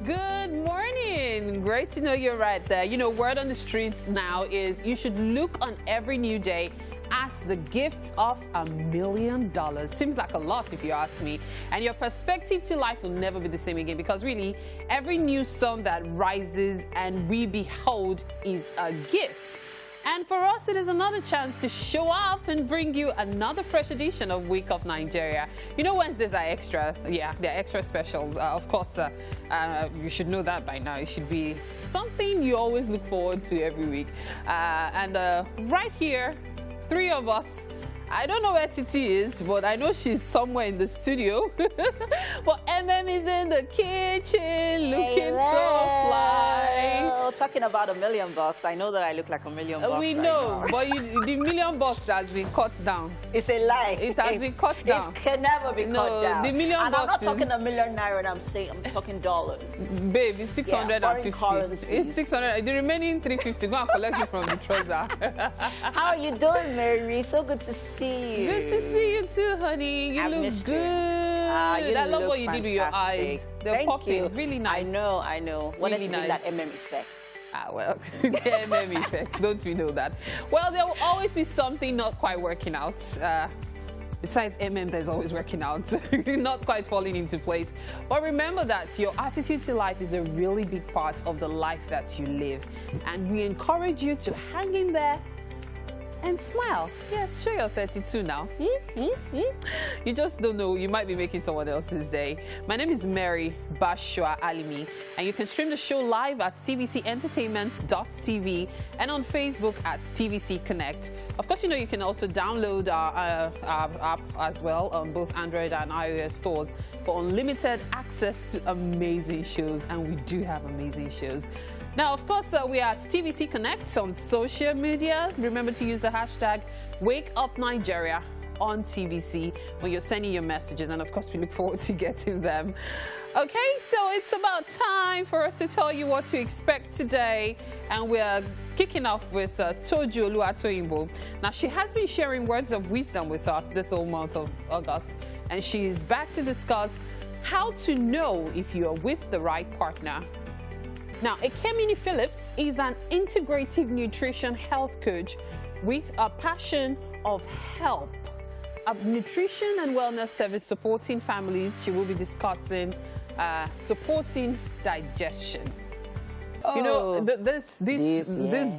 Good morning. Great to know you're right there. You know, word on the streets now is you should look on every new day as the gift of $1 million. Seems like a lot if you ask me. And your perspective to life will never be the same again, because really every new sun that rises and we behold is a gift. And for us, it is another chance to show up and bring you another fresh edition of Wake Up Nigeria. You know, Wednesdays are extra. Yeah, they're extra special. Of course, you should know that by now. It should be something you always look forward to every week. Right here, three of us. I don't know where Titi is, but I know she's somewhere in the studio. But MM is in the kitchen, looking so fly. Talking about $1 million, I know that I look like $1 million. We know, but the $1 million has been cut down. It's a lie. It has been cut down. It can never be cut down. The $1 million and I'm not talking $1 million naira, and I'm talking dollars. Babe, it's 650. Yeah, currency. It's 600. The remaining 350, go and collect it from the trouser. How are you doing, Mary? So good to see you. Good to see you too, honey. You look good. I love what you did with your eyes. They're popping. Really nice. I know. Wanted to give that MM effect. Well, MM effect. Don't we know that? Well, there will always be something not quite working out. Besides MM, there's always working out. Not quite falling into place. But remember that your attitude to life is a really big part of the life that you live. And we encourage you to hang in there and smile. Yes, show you're 32 now. You just don't know. You might be making someone else's day. My name is Mary Bashua Alimi, and you can stream the show live at tvcentertainment.tv and on Facebook at TVC Connect. Of course, you know you can also download our app as well on both Android and iOS stores for unlimited access to amazing shows, and we do have amazing shows. Now, of course, we are at TVC Connect on social media. Remember to use the hashtag WakeUpNigeria on TVC when you're sending your messages. And, of course, we look forward to getting them. Okay, so it's about time for us to tell you what to expect today. And we're kicking off with Toju Oluwatoyinbo. Now, she has been sharing words of wisdom with us this whole month of August. And she is back to discuss how to know if you are with the right partner. Now, Ekemini Phillips is an integrative nutrition health coach with a passion of help, a nutrition and wellness service supporting families. She will be discussing supporting digestion. Oh, you know, this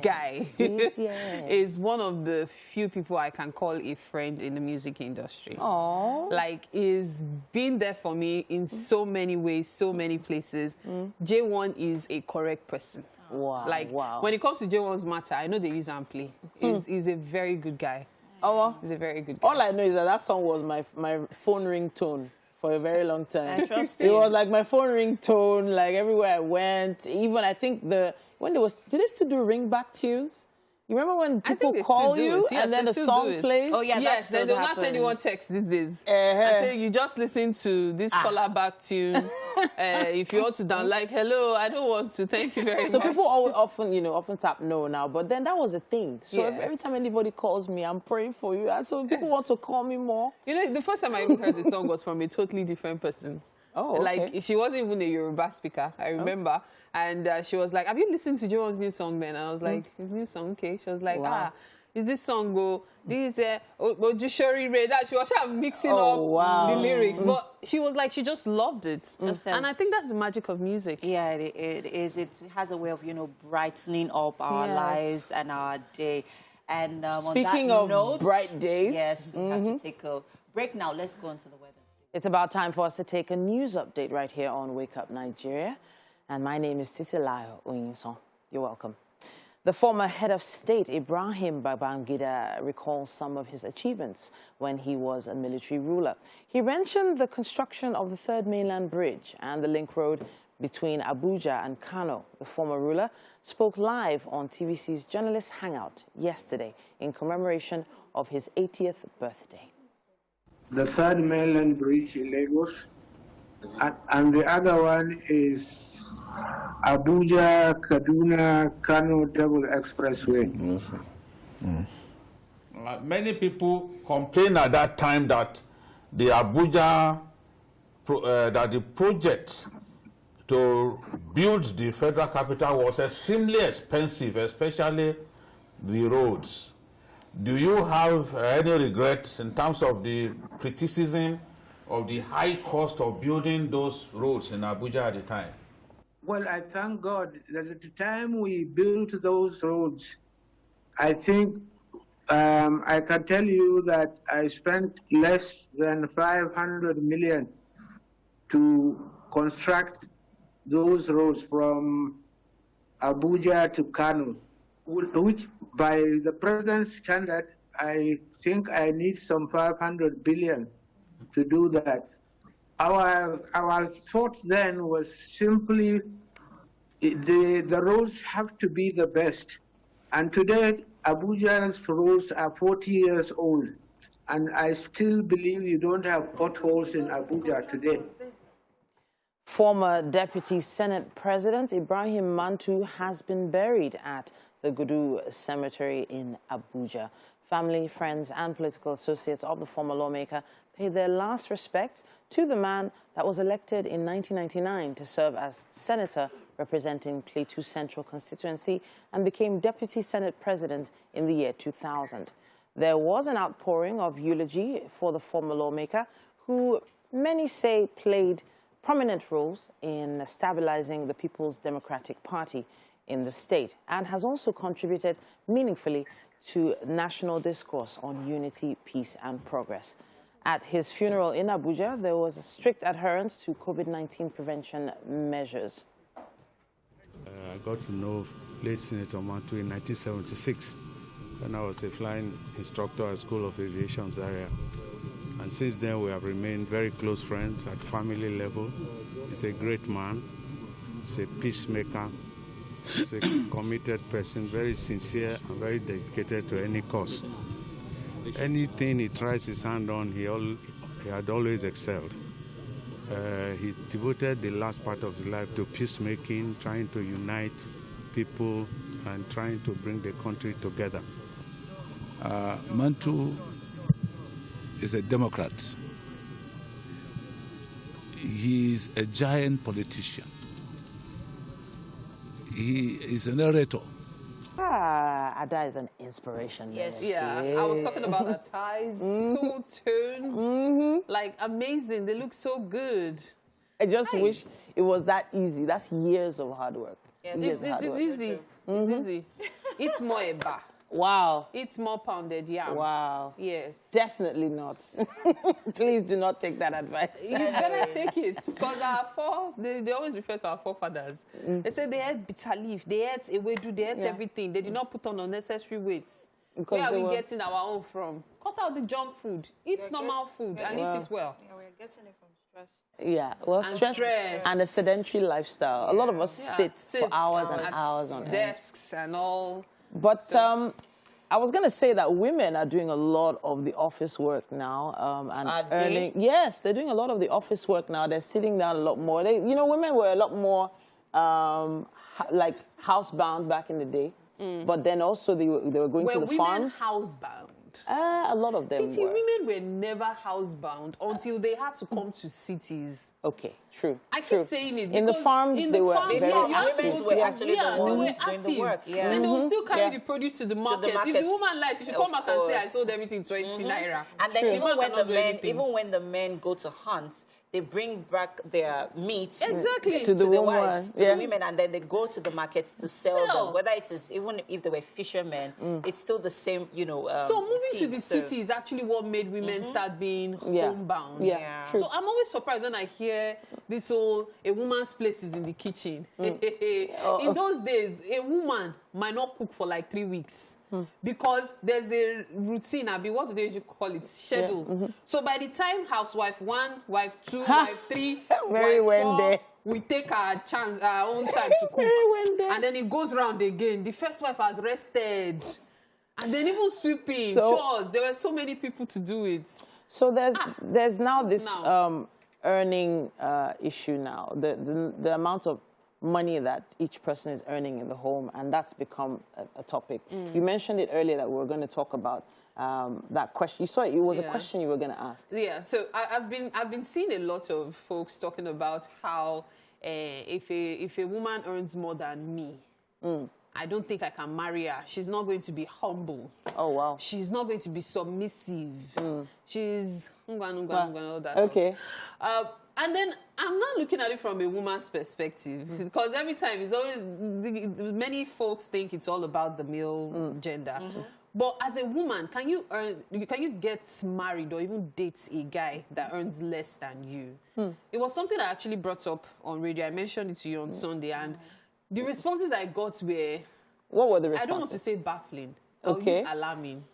guy is one of the few people I can call a friend in the music industry. Oh, like, he's been there for me in so many ways, so many places. Jaywon is a correct person. Wow. Like, when it comes to Jaywon's matter, I know they use and play. He's a very good guy. Oh, he's a very good guy. All I know is that song was my phone ringtone for a very long time. Interesting. It was like my phone ringtone, like everywhere I went. Even I think did they still do ringback tunes? You remember when people call you and then the song plays? Oh yeah, yes. Then they'll not send you one text these days. I say you just listen to this caller back tune. If you want to down, like, hello, I don't want to. Thank you very much. So people often tap no now, but then that was a thing. So every time anybody calls me, I'm praying for you. And so people want to call me more. You know, the first time I even heard the song was from a totally different person. Oh, okay. Like, she wasn't even a Yoruba speaker, I remember. And she was like, have you listened to Jaywon's new song then? And I was like, his new song, okay. She was like, is this song go? This is Ojushori Ray. That she was mixing up the lyrics. But she was like, she just loved it. And I think that's the magic of music. Yeah, it is. It has a way of, brightening up our lives and our day. And speaking of bright days. Yes, we have to take a break now. Let's go on to the weather. It's about time for us to take a news update right here on Wake Up Nigeria. And my name is Titilayo Oyinson. You're welcome. The former head of state, Ibrahim Babangida, recalls some of his achievements when he was a military ruler. He mentioned the construction of the Third Mainland Bridge and the link road between Abuja and Kano. The former ruler spoke live on TVC's Journalist Hangout yesterday in commemoration of his 80th birthday. The Third Mainland Bridge in Lagos, and the other one is Abuja, Kaduna, Kano Double Expressway. Many people complained at that time that the Abuja, that the project to build the federal capital was extremely expensive, especially the roads. Do you have any regrets in terms of the criticism of the high cost of building those roads in Abuja at the time? Well, I thank God that at the time we built those roads, I think I can tell you that I spent less than 500 million to construct those roads from Abuja to Kano, which by the president's standard, I think I need some 500 billion to do that. Our thought then was simply the roads have to be the best. And today, Abuja's roads are 40 years old. And I still believe you don't have potholes in Abuja today. Former Deputy Senate President Ibrahim Mantu has been buried at the Gudu Cemetery in Abuja. Family, friends, and political associates of the former lawmaker paid their last respects to the man that was elected in 1999 to serve as senator representing Plateau Central constituency and became Deputy Senate President in the year 2000. There was an outpouring of eulogy for the former lawmaker, who many say played prominent roles in stabilizing the People's Democratic Party in the state and has also contributed meaningfully to national discourse on unity, peace, and progress. At his funeral in Abuja, there was a strict adherence to COVID-19 prevention measures. I got to know late Senator Mantu in 1976 when I was a flying instructor at School of Aviation Zaria. And since then, we have remained very close friends at family level. He's a great man. He's a peacemaker. He's a committed person, very sincere and very dedicated to any cause. Anything he tries his hand on, he had always excelled. He devoted the last part of his life to peacemaking, trying to unite people and trying to bring the country together. Mantu is a Democrat. He is a giant politician. He is an orator. Ada is an inspiration. Yes. Yeah, I was talking about the thighs, so tuned, like amazing. They look so good. I just wish it was that easy. That's years of hard work. Yes. Years of hard It's work. easy. It's easy. It's more eba. Wow. It's more pounded yam. Wow. Yes. Definitely not. Please do not take that advice. You better take it, because they always refer to our forefathers. They say they ate bitter leaf, they ate ewedu, they ate everything. They did not put on unnecessary weights. Because where are we getting our own from? Cut out the junk food. Eat normal food and eat it well. Yeah, we're getting it from stress. Yeah, well, stress and a sedentary lifestyle. A lot of us sit for hours and hours on end. Desks and all. But I was going to say that women are doing a lot of the office work now and earning. Yes, they're doing a lot of the office work now. They're sitting down a lot more. Women were a lot more like housebound back in the day. But then also they were going to the farms. Were women housebound? A lot of them were. Women were never housebound until they had to come to cities. Okay, true. I keep saying it. In the farms, they were very active. Were actually the ones doing the work. Yeah. Then they will still carry the produce to the market. If the woman likes, she should come back and say, I sold everything 20 naira. And then even when the men go to hunt, they bring back their meat to the wives, to the women, and then they go to the markets to sell them. Whether it is, even if they were fishermen, it's still the same, so moving to the city is actually what made women start being homebound. Yeah. So I'm always surprised when I hear this whole, a woman's place is in the kitchen. In those days, a woman might not cook for like 3 weeks. Because there's a routine, what do they usually call it? Schedule. So by the time housewife 1, wife 2, wife 3, wife 4, we take our own time to cook. And then it goes round again. The first wife has rested. And then even sweeping, chores. There were so many people to do it. So there's now this earning issue now. The amount of money that each person is earning in the home, and that's become a topic. You mentioned it earlier that we were going to talk about that question. You saw it was a question you were going to ask. Yeah, so I've been seeing a lot of folks talking about how if a woman earns more than me, I don't think I can marry her. She's not going to be humble. Oh, wow. She's not going to be submissive. She's all that. Okay. And then I'm not looking at it from a woman's perspective, because every time it's always, many folks think it's all about the male gender. But as a woman, can you get married or even date a guy that earns less than you? It was something I actually brought up on radio. I mentioned it to you on Sunday, and the responses I got were... What were the responses? I don't want to say baffling. I'll Okay. use alarming.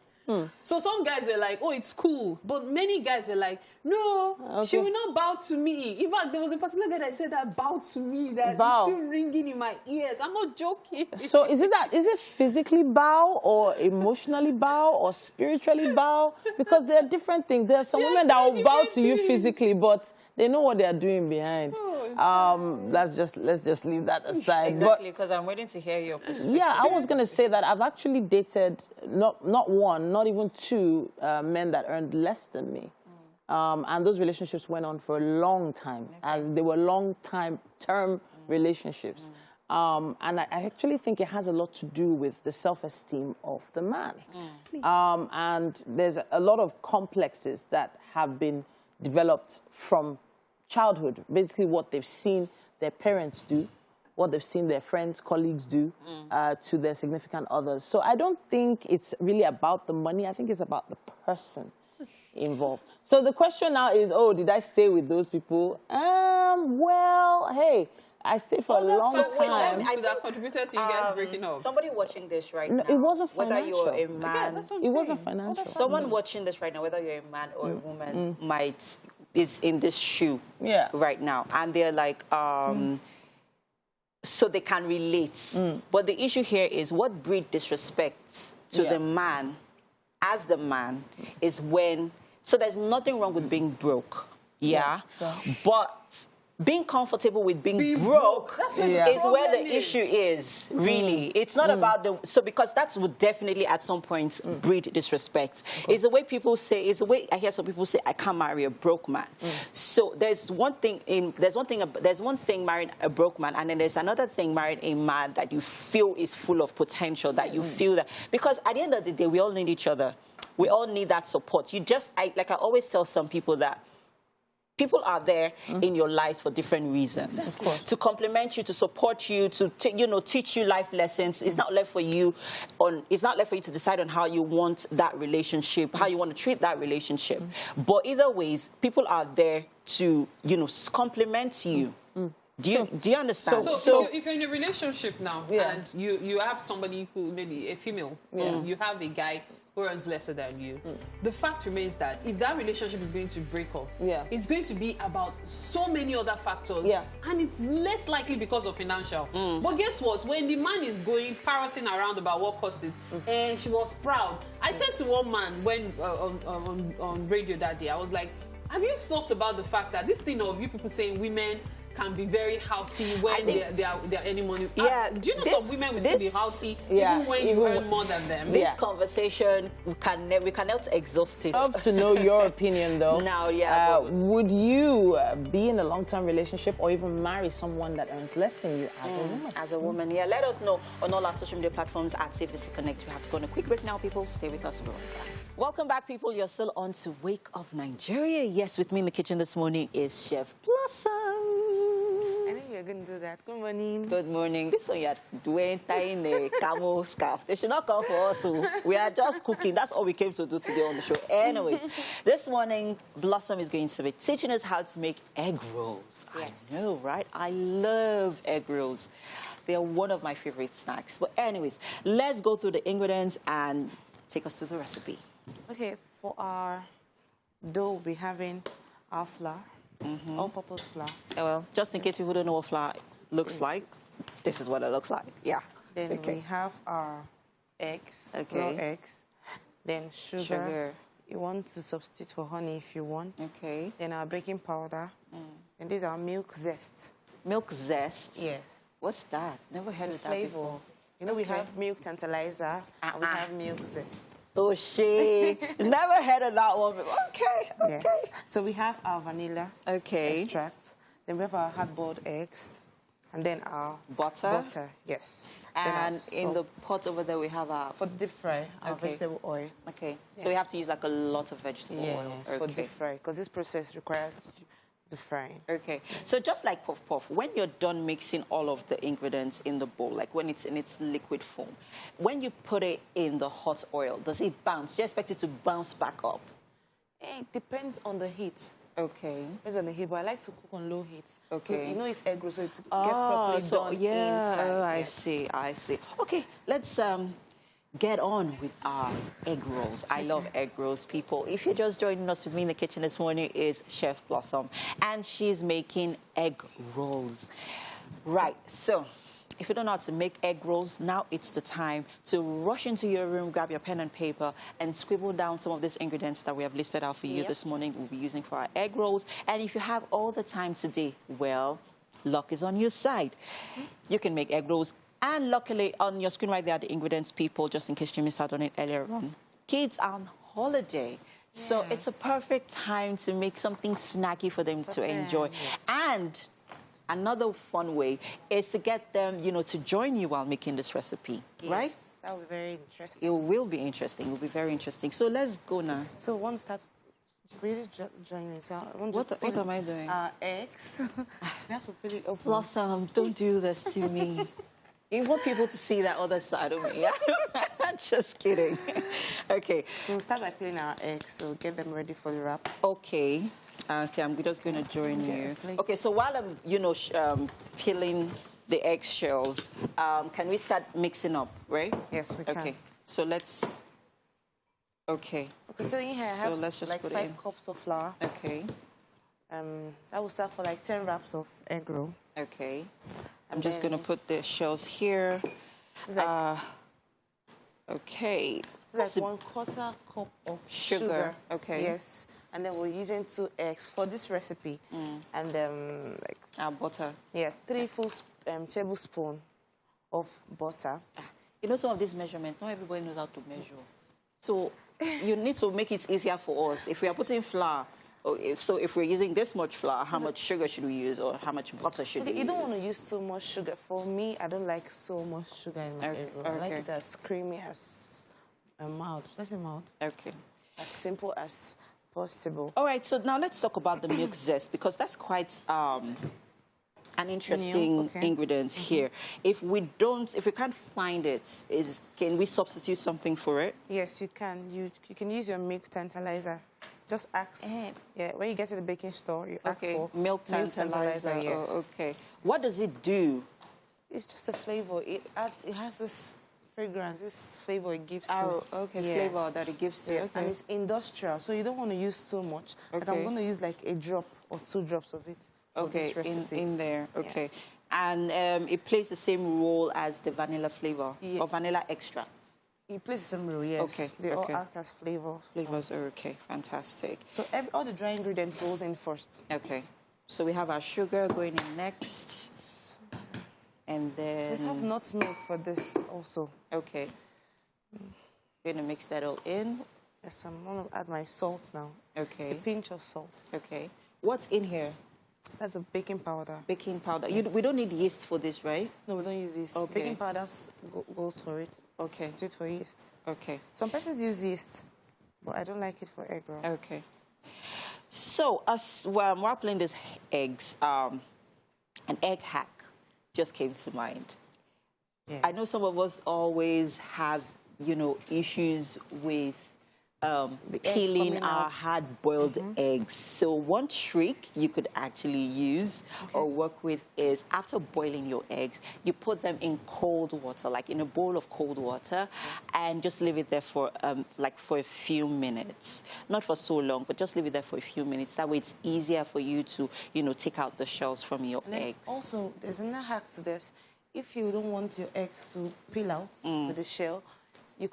So some guys were like, oh, it's cool. But many guys were like, no, she will not bow to me. In fact, there was a particular guy that said that bow to me, that is still ringing in my ears. I'm not joking. So is it physically bow or emotionally bow or spiritually bow? Because there are different things. There are some women that will bow to you physically, but they know what they are doing behind. Let's just leave that aside. Exactly, because I'm waiting to hear your perspective. Yeah, I was going to say that I've actually dated not one, not even two men that earned less than me. And those relationships went on for a long time, as they were long-term relationships. And I actually think it has a lot to do with the self-esteem of the man. And there's a lot of complexes that have been developed from childhood, basically what they've seen their parents do, what they've seen their friends, colleagues do to their significant others. So I don't think it's really about the money. I think it's about the person involved. So the question now is, oh, did I stay with those people? Well, hey, I stayed for a long time. Could have contributed to you guys breaking up. Somebody watching this right now, it wasn't financial. whether you're a man, it wasn't financial. Someone watching this right now, whether you're a man or a woman, is in this shoe right now, and they're like, so they can relate. But the issue here is what breed disrespect to the man, as the man, is when, so there's nothing wrong with being broke, but being comfortable with being broke is where the issue is, really. It's not about the... So because that would definitely at some point breed disrespect. It's the way people say... It's the way I hear some people say, I can't marry a broke man. So there's one thing marrying a broke man, and then there's another thing marrying a man that you feel is full of potential, that you feel that... Because at the end of the day, we all need each other. We all need that support. Like I always tell some people that people are there in your lives for different reasons. To compliment you, to support you, to teach you life lessons. It's not left for you to decide on how you want that relationship, how you want to treat that relationship. But either ways, people are there to compliment you. Do you understand? So if you're in a relationship now and you have somebody who, maybe a female, you have a guy who earns lesser than you, the fact remains that if that relationship is going to break up, it's going to be about so many other factors, and it's less likely because of financial. But guess what? When the man is going parroting around about what cost it, and she was proud. I said to one man when on radio that day, I was like, have you thought about the fact that this thing of you people saying women can be very houty when they're earning money? Do you know some women will still be houty even when you earn more than them? This conversation, we cannot exhaust it. I'd love to know your opinion, though. Now, would you be in a long-term relationship or even marry someone that earns less than you as a woman? As a woman, let us know on all our social media platforms at TVC Connect. We have to go on a quick break now, people. Stay with us. Welcome back, people. You're still on to Wake Up Nigeria. Yes, with me in the kitchen this morning is Chef Blossom. I knew you were going to do that. Good morning. Good morning. This one you're doing, tying a camel scarf. They should not come for us. So we are just cooking. That's all we came to do today on the show. Anyways, this morning, Blossom is going to be teaching us how to make egg rolls. Yes. I know, right? I love egg rolls. They are one of my favorite snacks. But anyways, let's go through the ingredients and take us through the recipe. Okay, for our dough, we'll be having our flour, all-purpose flour. Well, just in case people don't know what flour looks like, this is what it looks like. Yeah. Then we have our eggs, raw eggs. Then sugar. You want to substitute for honey if you want. Okay. Then our baking powder. And these are milk zest. Milk zest? Yes. What's that? Never heard of that before. You know, we have milk tantalizer and we have milk zest. Oh, shit. Never heard of that one. Okay. Yes. So we have our vanilla extract. Then we have our hard-boiled eggs. And then our butter. Yes. And in the pot over there, we have our... For deep fry, our vegetable oil. Okay. Yeah. So we have to use like a lot of vegetable oil. Yes, for deep fry, because this process requires deep frying. Okay. So just like puff puff, when you're done mixing all of the ingredients in the bowl, like when it's in its liquid form, when you put it in the hot oil, does it bounce? Do you expect it to bounce back up? It depends on the heat. Okay. Depends on the heat, but I like to cook on low heat. Okay. So you know it's egg roll, so it get properly done inside. Oh, I see, I see. Okay, let's get on with our egg rolls. I love egg rolls, people. If you're just joining us with me in the kitchen this morning, is Chef Blossom, and she's making egg rolls. Right, so if you don't know how to make egg rolls, now it's the time to rush into your room, grab your pen and paper, and scribble down some of these ingredients that we have listed out for you this morning we'll be using for our egg rolls. And if you have all the time today, well, luck is on your side. You can make egg rolls. And luckily, on your screen right there are the ingredients, people, just in case you missed out on it earlier on. Kids are on holiday. So it's a perfect time to make something snacky for them to enjoy. And another fun way is to get them, you know, to join you while making this recipe, right? That will be very interesting. It will be interesting. It will be very interesting. So let's go now. So once that really join me. So what am I doing? Eggs. We have to put it open. Blossom, don't do this to me. You want people to see that other side of me. Just kidding. Okay. So we'll start by peeling our eggs. So get them ready for the wrap. Okay. Okay, I'm just going to join you. Okay, so while I'm, you know, peeling the eggshells, can we start mixing up, right? Yes, we can. Okay, so let's... Okay. Okay, so in here I have let's just like put 5 cups of flour. Okay. That will serve for like 10 wraps of egg roll. Okay. I'm just going to put the shells here. Like, okay. It's like 1/4 cup of sugar. Okay. Yes. And then we're using 2 eggs for this recipe. And like our butter. Yeah, 3 full tablespoons of butter. You know, some of these measurements, not everybody knows how to measure. So you need to make it easier for us. If we are putting flour, so if we're using this much flour, how much sugar should we use, or how much butter should we use? You don't want to use too much sugar. For me, I don't like so much sugar in my egg roll. I like it as creamy as mild. Let's say mild. Okay. As simple as possible. All right, so now let's talk about the milk zest, because that's quite an interesting ingredient here. If we can't find it, can we substitute something for it? Yes, you can. You can use your milk tantalizer. Just ask. Yeah, when you get to the baking store, you ask for milk tantalizer. Yes. Oh, okay. What does it do? It's just a flavor. It has this fragrance, this flavor it gives to. Flavor that it gives to. Yes. And it's industrial, so you don't want to use too much. But I'm going to use like a drop or 2 drops of it. Okay, in there. Okay. Yes. And it plays the same role as the vanilla flavor or vanilla extract. It plays the same role, yes. Okay. They all act as flavors. Flavors, okay, fantastic. So all the dry ingredients goes in first. Okay. So we have our sugar going in next. And then... We have nuts milk for this also. Okay. Going to mix that all in. Yes, I'm going to add my salt now. Okay. A pinch of salt. Okay. What's in here? That's a baking powder. Baking powder. Yes. We don't need yeast for this, right? No, we don't use yeast. Okay. Baking powder goes for it. Okay. Substitute for yeast. Okay. Some persons use yeast, but I don't like it for egg roll. Okay. So, while playing these eggs, an egg hack just came to mind. Yes. I know some of us always have, you know, issues with peeling our hard-boiled eggs. So one trick you could actually use or work with is, after boiling your eggs, you put them in cold water, like in a bowl of cold water, and just leave it there for for a few minutes. Not for so long, but just leave it there for a few minutes. That way it's easier for you to, you know, take out the shells from your eggs. Also, there's another hack to this. If you don't want your eggs to peel out with the shell, you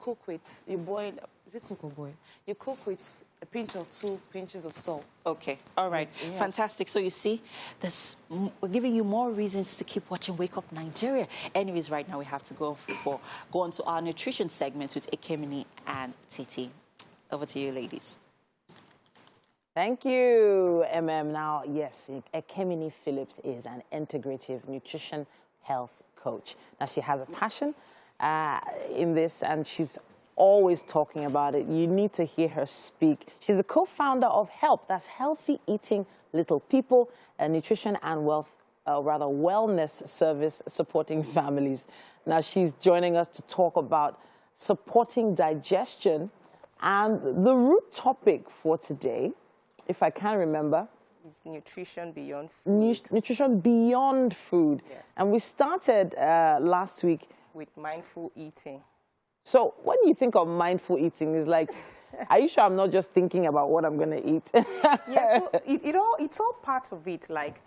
boil, is it cook or boil? You cook with a pinch or 2 pinches of salt. Okay, all right, fantastic. So you see, we're giving you more reasons to keep watching Wake Up Nigeria. Anyways, right now we have to go on to our nutrition segment with Ekemini and Titi. Over to you, ladies. Thank you, MM. Now, yes, Ekemini Phillips is an integrative nutrition health coach. Now, she has a passion in this, and she's always talking about it. You need to hear her speak. She's a co-founder of HELP, that's Healthy Eating Little People, a nutrition and wellness service supporting families. Now, she's joining us to talk about supporting digestion, and the root topic for today, if I can remember, is nutrition beyond food. Nutrition beyond food. Yes. And we started last week with mindful eating. So when you think of mindful eating, it's like, are you sure I'm not just thinking about what I'm going to eat? Yeah, so it's all part of it, like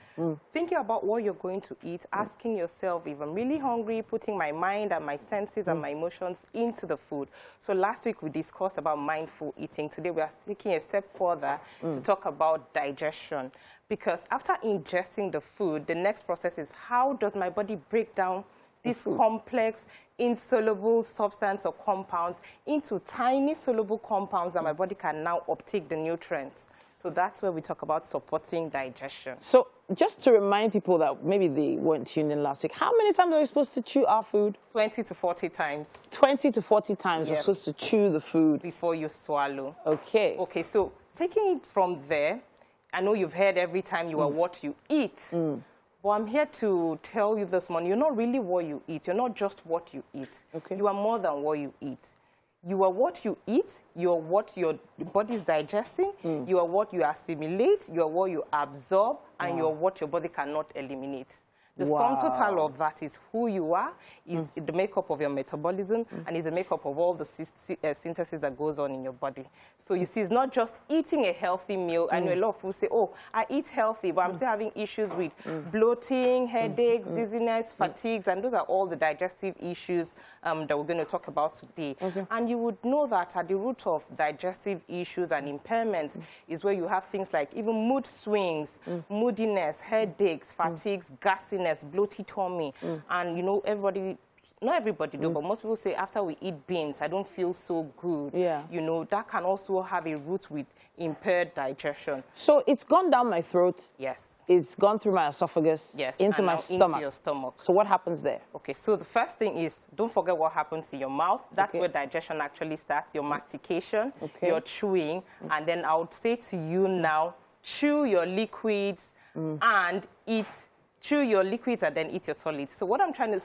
thinking about what you're going to eat, asking yourself if I'm really hungry, putting my mind and my senses and my emotions into the food. So last week we discussed about mindful eating. Today we are taking a step further to talk about digestion. Because after ingesting the food, the next process is how does my body break down this complex, insoluble substance or compounds into tiny soluble compounds that my body can now uptake the nutrients. So that's where we talk about supporting digestion. So just to remind people that maybe they weren't tuned in last week, how many times are we supposed to chew our food? 20 to 40 times. 20 to 40 times you're supposed to chew the food. Before you swallow. Okay. Okay, so taking it from there, I know you've heard every time you are what you eat. But I'm here to tell you this morning, you're not really what you eat. You're not just what you eat. Okay. You are more than what you eat. You are what you eat. You are what your body is digesting. You are what you assimilate. You are what you absorb. And you are what your body cannot eliminate. The sum total of that is who you are, is the makeup of your metabolism, and is the makeup of all the synthesis that goes on in your body. So you see, it's not just eating a healthy meal. I know a lot of people say, oh, I eat healthy, but I'm still having issues with bloating, headaches, dizziness, fatigues, and those are all the digestive issues that we're going to talk about today. And you would know that at the root of digestive issues and impairments is where you have things like even mood swings, moodiness, headaches, fatigues, gassiness, bloated tummy, and you know, not everybody do, but most people say after we eat beans, I don't feel so good. Yeah. You know, that can also have a root with impaired digestion. So it's gone down my throat. Yes. It's gone through my esophagus. Yes. Into my stomach. Into your stomach. So what happens there? Okay, so the first thing is, don't forget what happens in your mouth. That's where digestion actually starts, your mastication, your chewing, and then I would say to you now, chew your liquids and eat. Chew your liquids and then eat your solids. So what I'm trying to...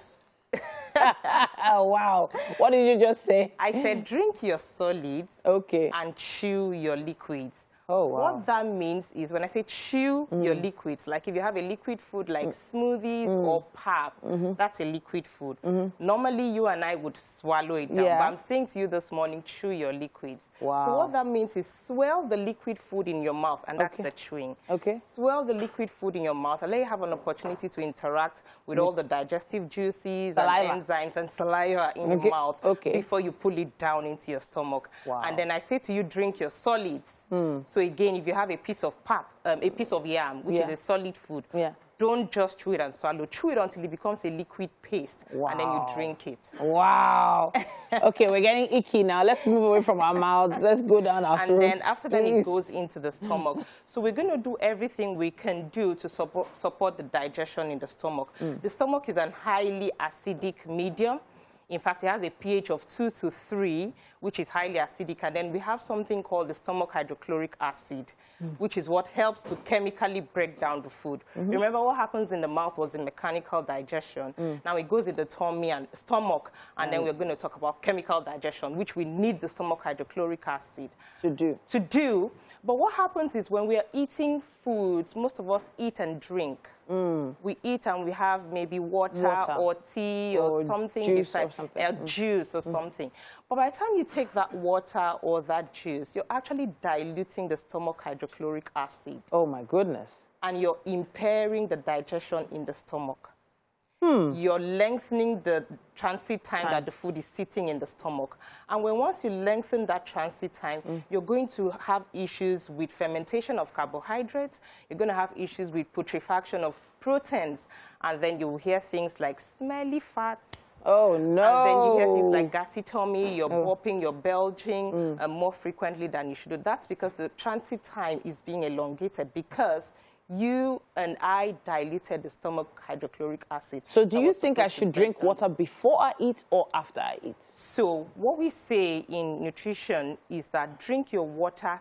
Oh, wow. What did you just say? I said drink your solids and chew your liquids. Oh, wow. What that means is when I say chew your liquids, like if you have a liquid food like smoothies or pap, that's a liquid food. Normally, you and I would swallow it down, but I'm saying to you this morning, chew your liquids. Wow. So what that means is swell the liquid food in your mouth, and that's the chewing. Swell the liquid food in your mouth and let you have an opportunity to interact with all the digestive juices and enzymes and saliva in your mouth before you pull it down into your stomach. Wow. And then I say to you, drink your solids. So again, if you have a piece of pap, a piece of yam, which is a solid food, don't just chew it and swallow. Chew it until it becomes a liquid paste, and then you drink it. Wow. Okay, we're getting icky now. Let's move away from our mouths. Let's go down our throats. And then after that, it goes into the stomach. So we're going to do everything we can do to support the digestion in the stomach. The stomach is a highly acidic medium. In fact, it has a pH of 2 to 3, which is highly acidic. And then we have something called the stomach hydrochloric acid, which is what helps to chemically break down the food. Remember, what happens in the mouth was in mechanical digestion. Now it goes in the tummy and stomach, and then we're going to talk about chemical digestion, which we need the stomach hydrochloric acid to do. But what happens is when we are eating foods, most of us eat and drink. We eat and we have maybe water or tea or something juice juice or something. But by the time you take that water or that juice, you're actually diluting the stomach hydrochloric acid. Oh my goodness. And you're impairing the digestion in the stomach. you're lengthening the transit time that the food is sitting in the stomach. And once you lengthen that transit time, you're going to have issues with fermentation of carbohydrates. You're going to have issues with putrefaction of proteins. And then you will hear things like smelly fats. Oh, no. And then you hear things like gassy tummy, you're burping, you're belching more frequently than you should do. That's because the transit time is being elongated because you and I diluted the stomach hydrochloric acid. So do you think I should drink water before I eat or after I eat? So what we say in nutrition is that drink your water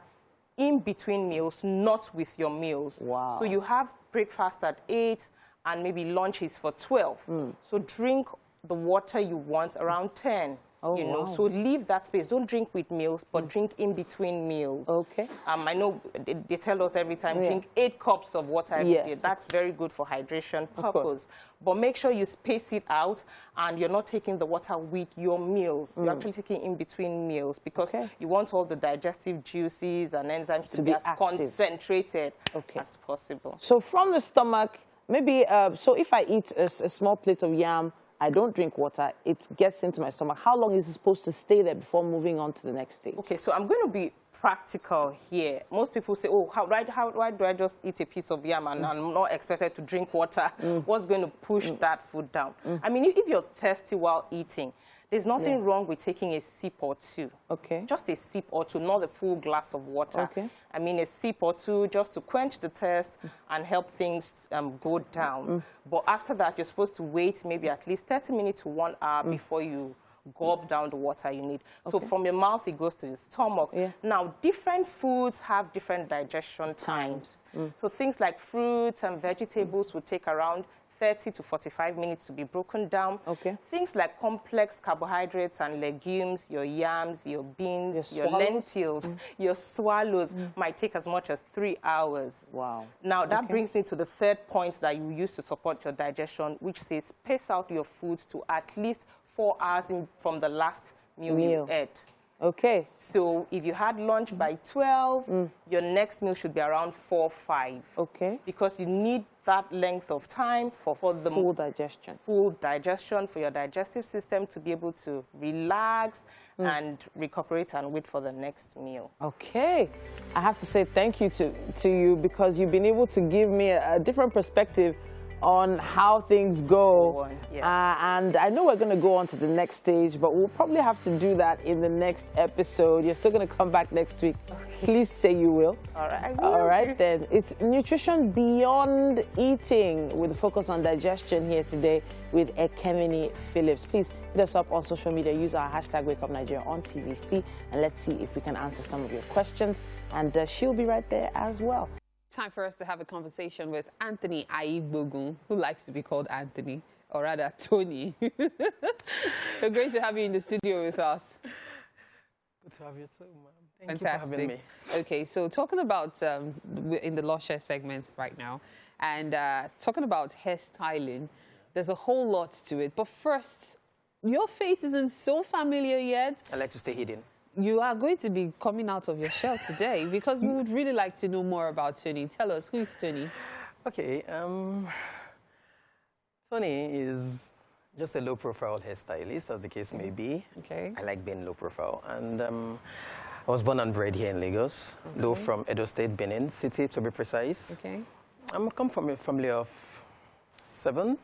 in between meals, not with your meals. Wow. So you have breakfast at 8 and maybe lunch is for 12. So drink the water you want around 10. Oh, you know, wow. so leave that space. Don't drink with meals, but drink in between meals. Okay. I know they tell us every time, drink 8 cups of water every day. That's very good for hydration purpose. But make sure you space it out and you're not taking the water with your meals. You're actually taking in between meals because you want all the digestive juices and enzymes to be as concentrated as possible. So from the stomach, maybe, so if I eat a small plate of yam, I don't drink water, it gets into my stomach. How long is it supposed to stay there before moving on to the next stage? Okay, so I'm going to be practical here. Most people say, oh, why do I just eat a piece of yam and I'm not expected to drink water? What's going to push that food down? I mean, if you're thirsty while eating, there's nothing wrong with taking a sip or two. Okay. Just a sip or two, not a full glass of water. Okay. I mean, a sip or two just to quench the thirst and help things go down. But after that, you're supposed to wait maybe at least 30 minutes to 1 hour before you gulp down the water you need. So from your mouth, it goes to your stomach. Now, different foods have different digestion times. So things like fruits and vegetables will take around 30 to 45 minutes to be broken down. Things like complex carbohydrates and legumes, your yams, your beans, your lentils, your swallows might take as much as 3 hours. Wow. Now, that brings me to the third point that you use to support your digestion, which says space out your foods to at least 4 hours from the last meal you ate. Okay. So if you had lunch by 12, your next meal should be around 4 or 5. Okay. Because you need that length of time for the full digestion. Full digestion for your digestive system to be able to relax and recuperate and wait for the next meal. Okay. I have to say thank you to you because you've been able to give me a different perspective on how things go. And I know we're going to go on to the next stage, but we'll probably have to do that in the next episode. You're still going to come back next week. Please say you will. All right. All right, then. It's Nutrition Beyond Eating with a focus on digestion here today with Ekemini Phillips. Please hit us up on social media. Use our hashtag WakeUpNigeria on TVC, and let's see if we can answer some of your questions. And she'll be right there as well. Time for us to have a conversation with Anthony Aigbogun, who likes to be called Anthony, or rather Tony. We're great to have you in the studio with us. Good to have you too, ma'am. Thank you for having me. Okay, so talking about, we're in the Lusher segment right now, and talking about hairstyling, there's a whole lot to it. But first, your face isn't so familiar yet. I like to stay hidden. You are going to be coming out of your shell today because we would really like to know more about Tony. Tell us, who is Tony? Okay, Tony is just a low-profile hairstylist, as the case may be. Okay. I like being low-profile. And I was born and bred here in Lagos, though from Edo State, Benin City, to be precise. Okay. I come from a family of 7,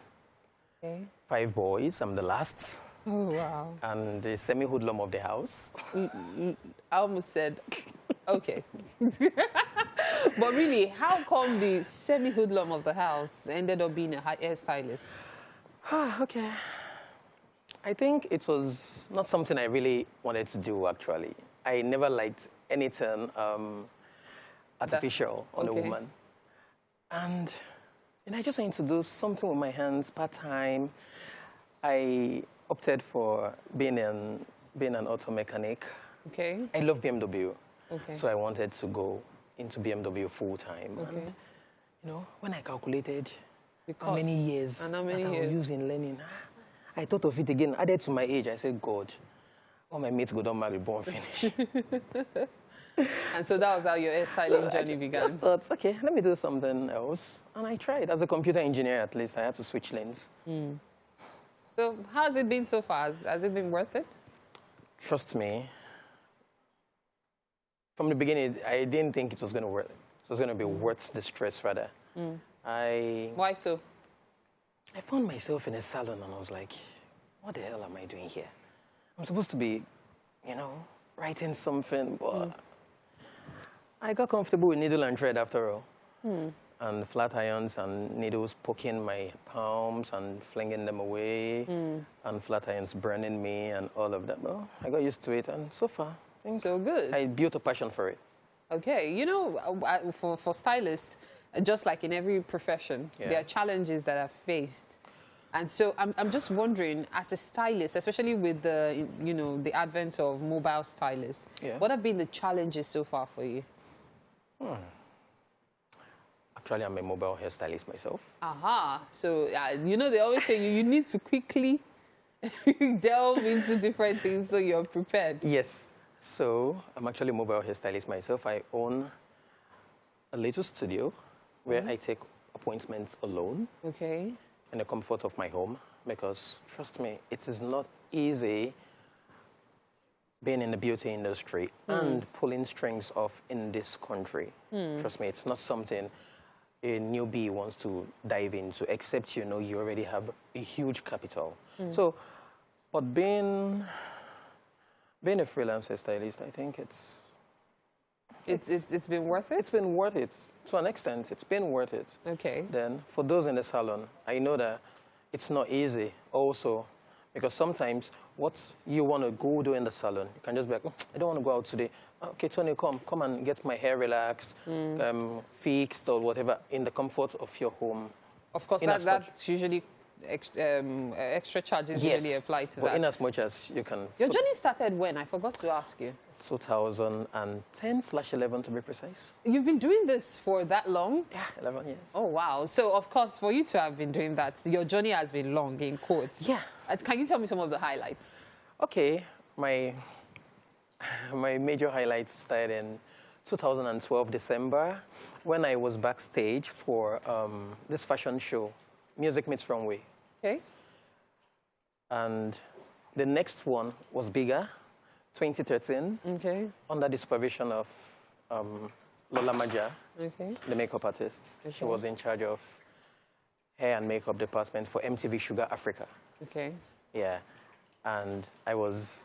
Okay. 5 boys. I'm the last. Oh, wow. And the semi-hoodlum of the house. I almost said, okay. But really, how come the semi-hoodlum of the house ended up being a hairstylist? Okay. I think it was not something I really wanted to do, actually. I never liked anything artificial on a woman. And I just wanted to do something with my hands, part-time. I opted for being an auto mechanic. Okay. I love BMW. Okay. So I wanted to go into BMW full-time. Okay. And, you know, when I calculated how many years and how many that I years? was using learning, I thought of it again. Added to my age, I said, God, all my mates go down marry, born, finish. And so that was how your hairstyling journey began? I just thought, okay, let me do something else. And I tried. As a computer engineer, at least, I had to switch lanes. So how has it been so far? Has it been worth it? Trust me. From the beginning, I didn't think it was going to work. It was going to be worth the stress, rather. Why so? I found myself in a salon, and I was like, what the hell am I doing here? I'm supposed to be, you know, writing something, but I got comfortable with needle and thread after all. And flat irons and needles poking my palms and flinging them away, and flat irons burning me and all of that. Well, I got used to it, and so far, I think so good. I built a passion for it. Okay, you know, for stylists, just like in every profession, there are challenges that are faced. And so I'm just wondering, as a stylist, especially with the, you know, the advent of mobile stylists, what have been the challenges so far for you? Actually, I'm a mobile hairstylist myself. Aha. So, you know, they always say you need to quickly delve into different things so you're prepared. Yes. So, I'm actually a mobile hairstylist myself. I own a little studio where I take appointments alone. Okay. In the comfort of my home, because trust me, it is not easy being in the beauty industry and pulling strings off in this country. Trust me, it's not something a newbie wants to dive into, except, you know, you already have a huge capital. So, but being a freelance stylist, I think it's been worth it? It's been worth it. To an extent, it's been worth it. Okay. Then, for those in the salon, I know that it's not easy also, because sometimes what you want to go do in the salon, you can just be like, oh, I don't want to go out today. Okay, Tony, come and get my hair relaxed, fixed or whatever in the comfort of your home. Of course, that's usually extra charges usually apply to that. But in as much as you can. Your journey started when? I forgot to ask you. 2010/11 to be precise. You've been doing this for that long? Yeah, 11 years. Oh, wow. So, of course, for you to have been doing that, your journey has been long, in quotes. Yeah. Can you tell me some of the highlights? Okay. My major highlights started in 2012, December, when I was backstage for this fashion show, Music Meets Runway. Okay. And the next one was bigger, 2013, under the supervision of Lola Maja, the makeup artist. She was in charge of hair and makeup department for MTV Sugar Africa. Okay. Yeah, and I was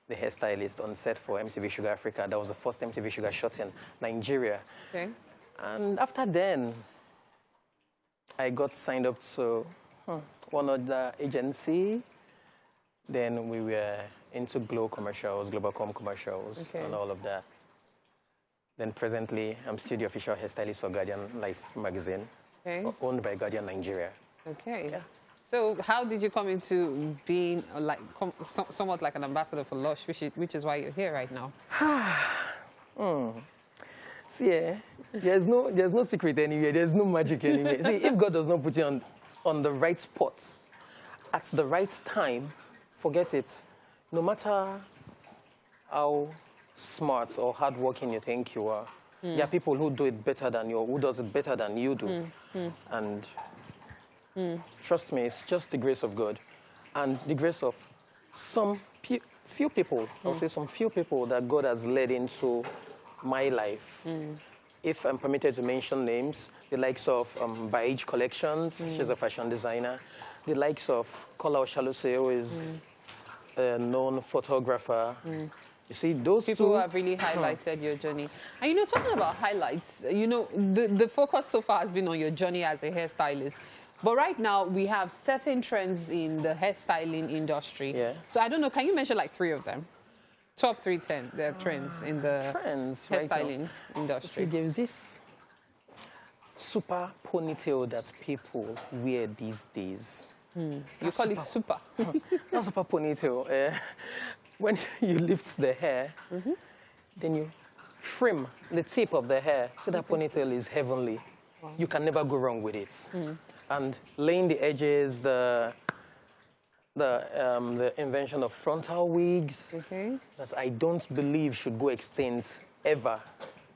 the hairstylist on set for MTV Sugar Africa. That was the first MTV Sugar shot in Nigeria. Okay. And after then, I got signed up to one other agency. Then we were into Glow commercials, Globacom commercials, and all of that. Then presently, I'm still the official hairstylist for Guardian Life magazine, owned by Guardian Nigeria. Okay. Yeah. So how did you come into being like somewhat like an ambassador for Lush, which is why you're here right now? See, there's no secret anywhere. There's no magic anywhere. See, if God does not put you on the right spot at the right time, forget it. No matter how smart or hardworking you think you are, there are people who do it better than you, who does it better than you do. And trust me, it's just the grace of God and the grace of some few people, I'll say some few people that God has led into my life. If I'm permitted to mention names, the likes of Baij Collections, she's a fashion designer. The likes of Kola Oshalose, who is a known photographer. You see, those people two who have really highlighted your journey. And, you know, talking about highlights, you know, the focus so far has been on your journey as a hairstylist. But right now, we have certain trends in the hairstyling industry. Yeah. So I don't know, can you mention like 3 of them? Top 3 trends in the hairstyling industry. See, there's this super ponytail that people wear these days. You call it super? Not super ponytail. When you lift the hair, then you trim the tip of the hair, so that ponytail is heavenly. Wow. You can never go wrong with it. And laying the edges, the invention of frontal wigs, that I don't believe should go extinct ever,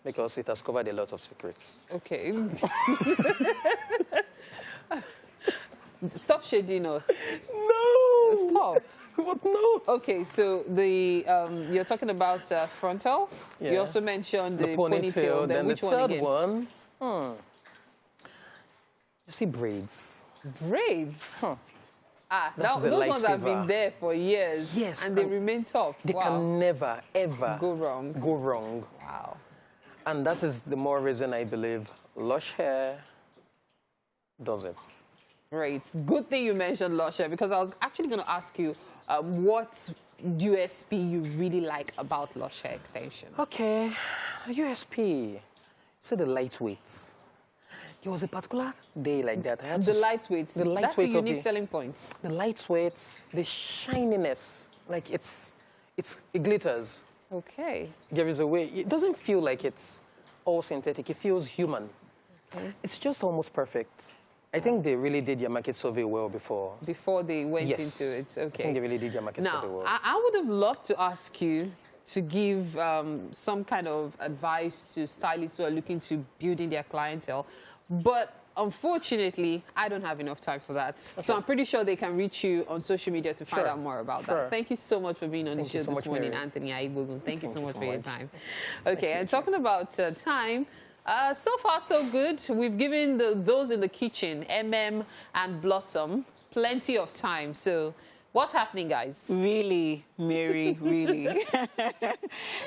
because it has covered a lot of secrets. Okay. Stop shading us. No! Wow. But no. Okay, so the you're talking about frontal. Yeah. You also mentioned the ponytail. Then which the one third again? one, you see braids. Braids. Huh. Those ones have been there for years. Yes. And they remain tough. They can never, ever go wrong. Go wrong. Wow. And that is the more reason I believe lush hair does it. Great. Good thing you mentioned lush hair, because I was actually going to ask you what USP you really like about lush hair extensions. Okay, USP. So the lightweight. There was a particular day like that. I had The lightweight. That's the unique selling point. The lightweight, the shininess, like it glitters. Okay. There is a way. It doesn't feel like it's all synthetic. It feels human. Okay. It's just almost perfect. I think they really did your market survey well before. Before they went into it. Okay. I think they really did your market survey well. I would have loved to ask you to give some kind of advice to stylists who are looking to build in their clientele. But unfortunately, I don't have enough time for that. Okay. So I'm pretty sure they can reach you on social media to find out more about that. Thank you so much for being on the show this morning, Anthony Aibogun. Thank you so much for your time. Okay, and talking about time, so far so good. We've given those in the kitchen, MM and Blossom, plenty of time. So what's happening, guys? Really, Mary, really.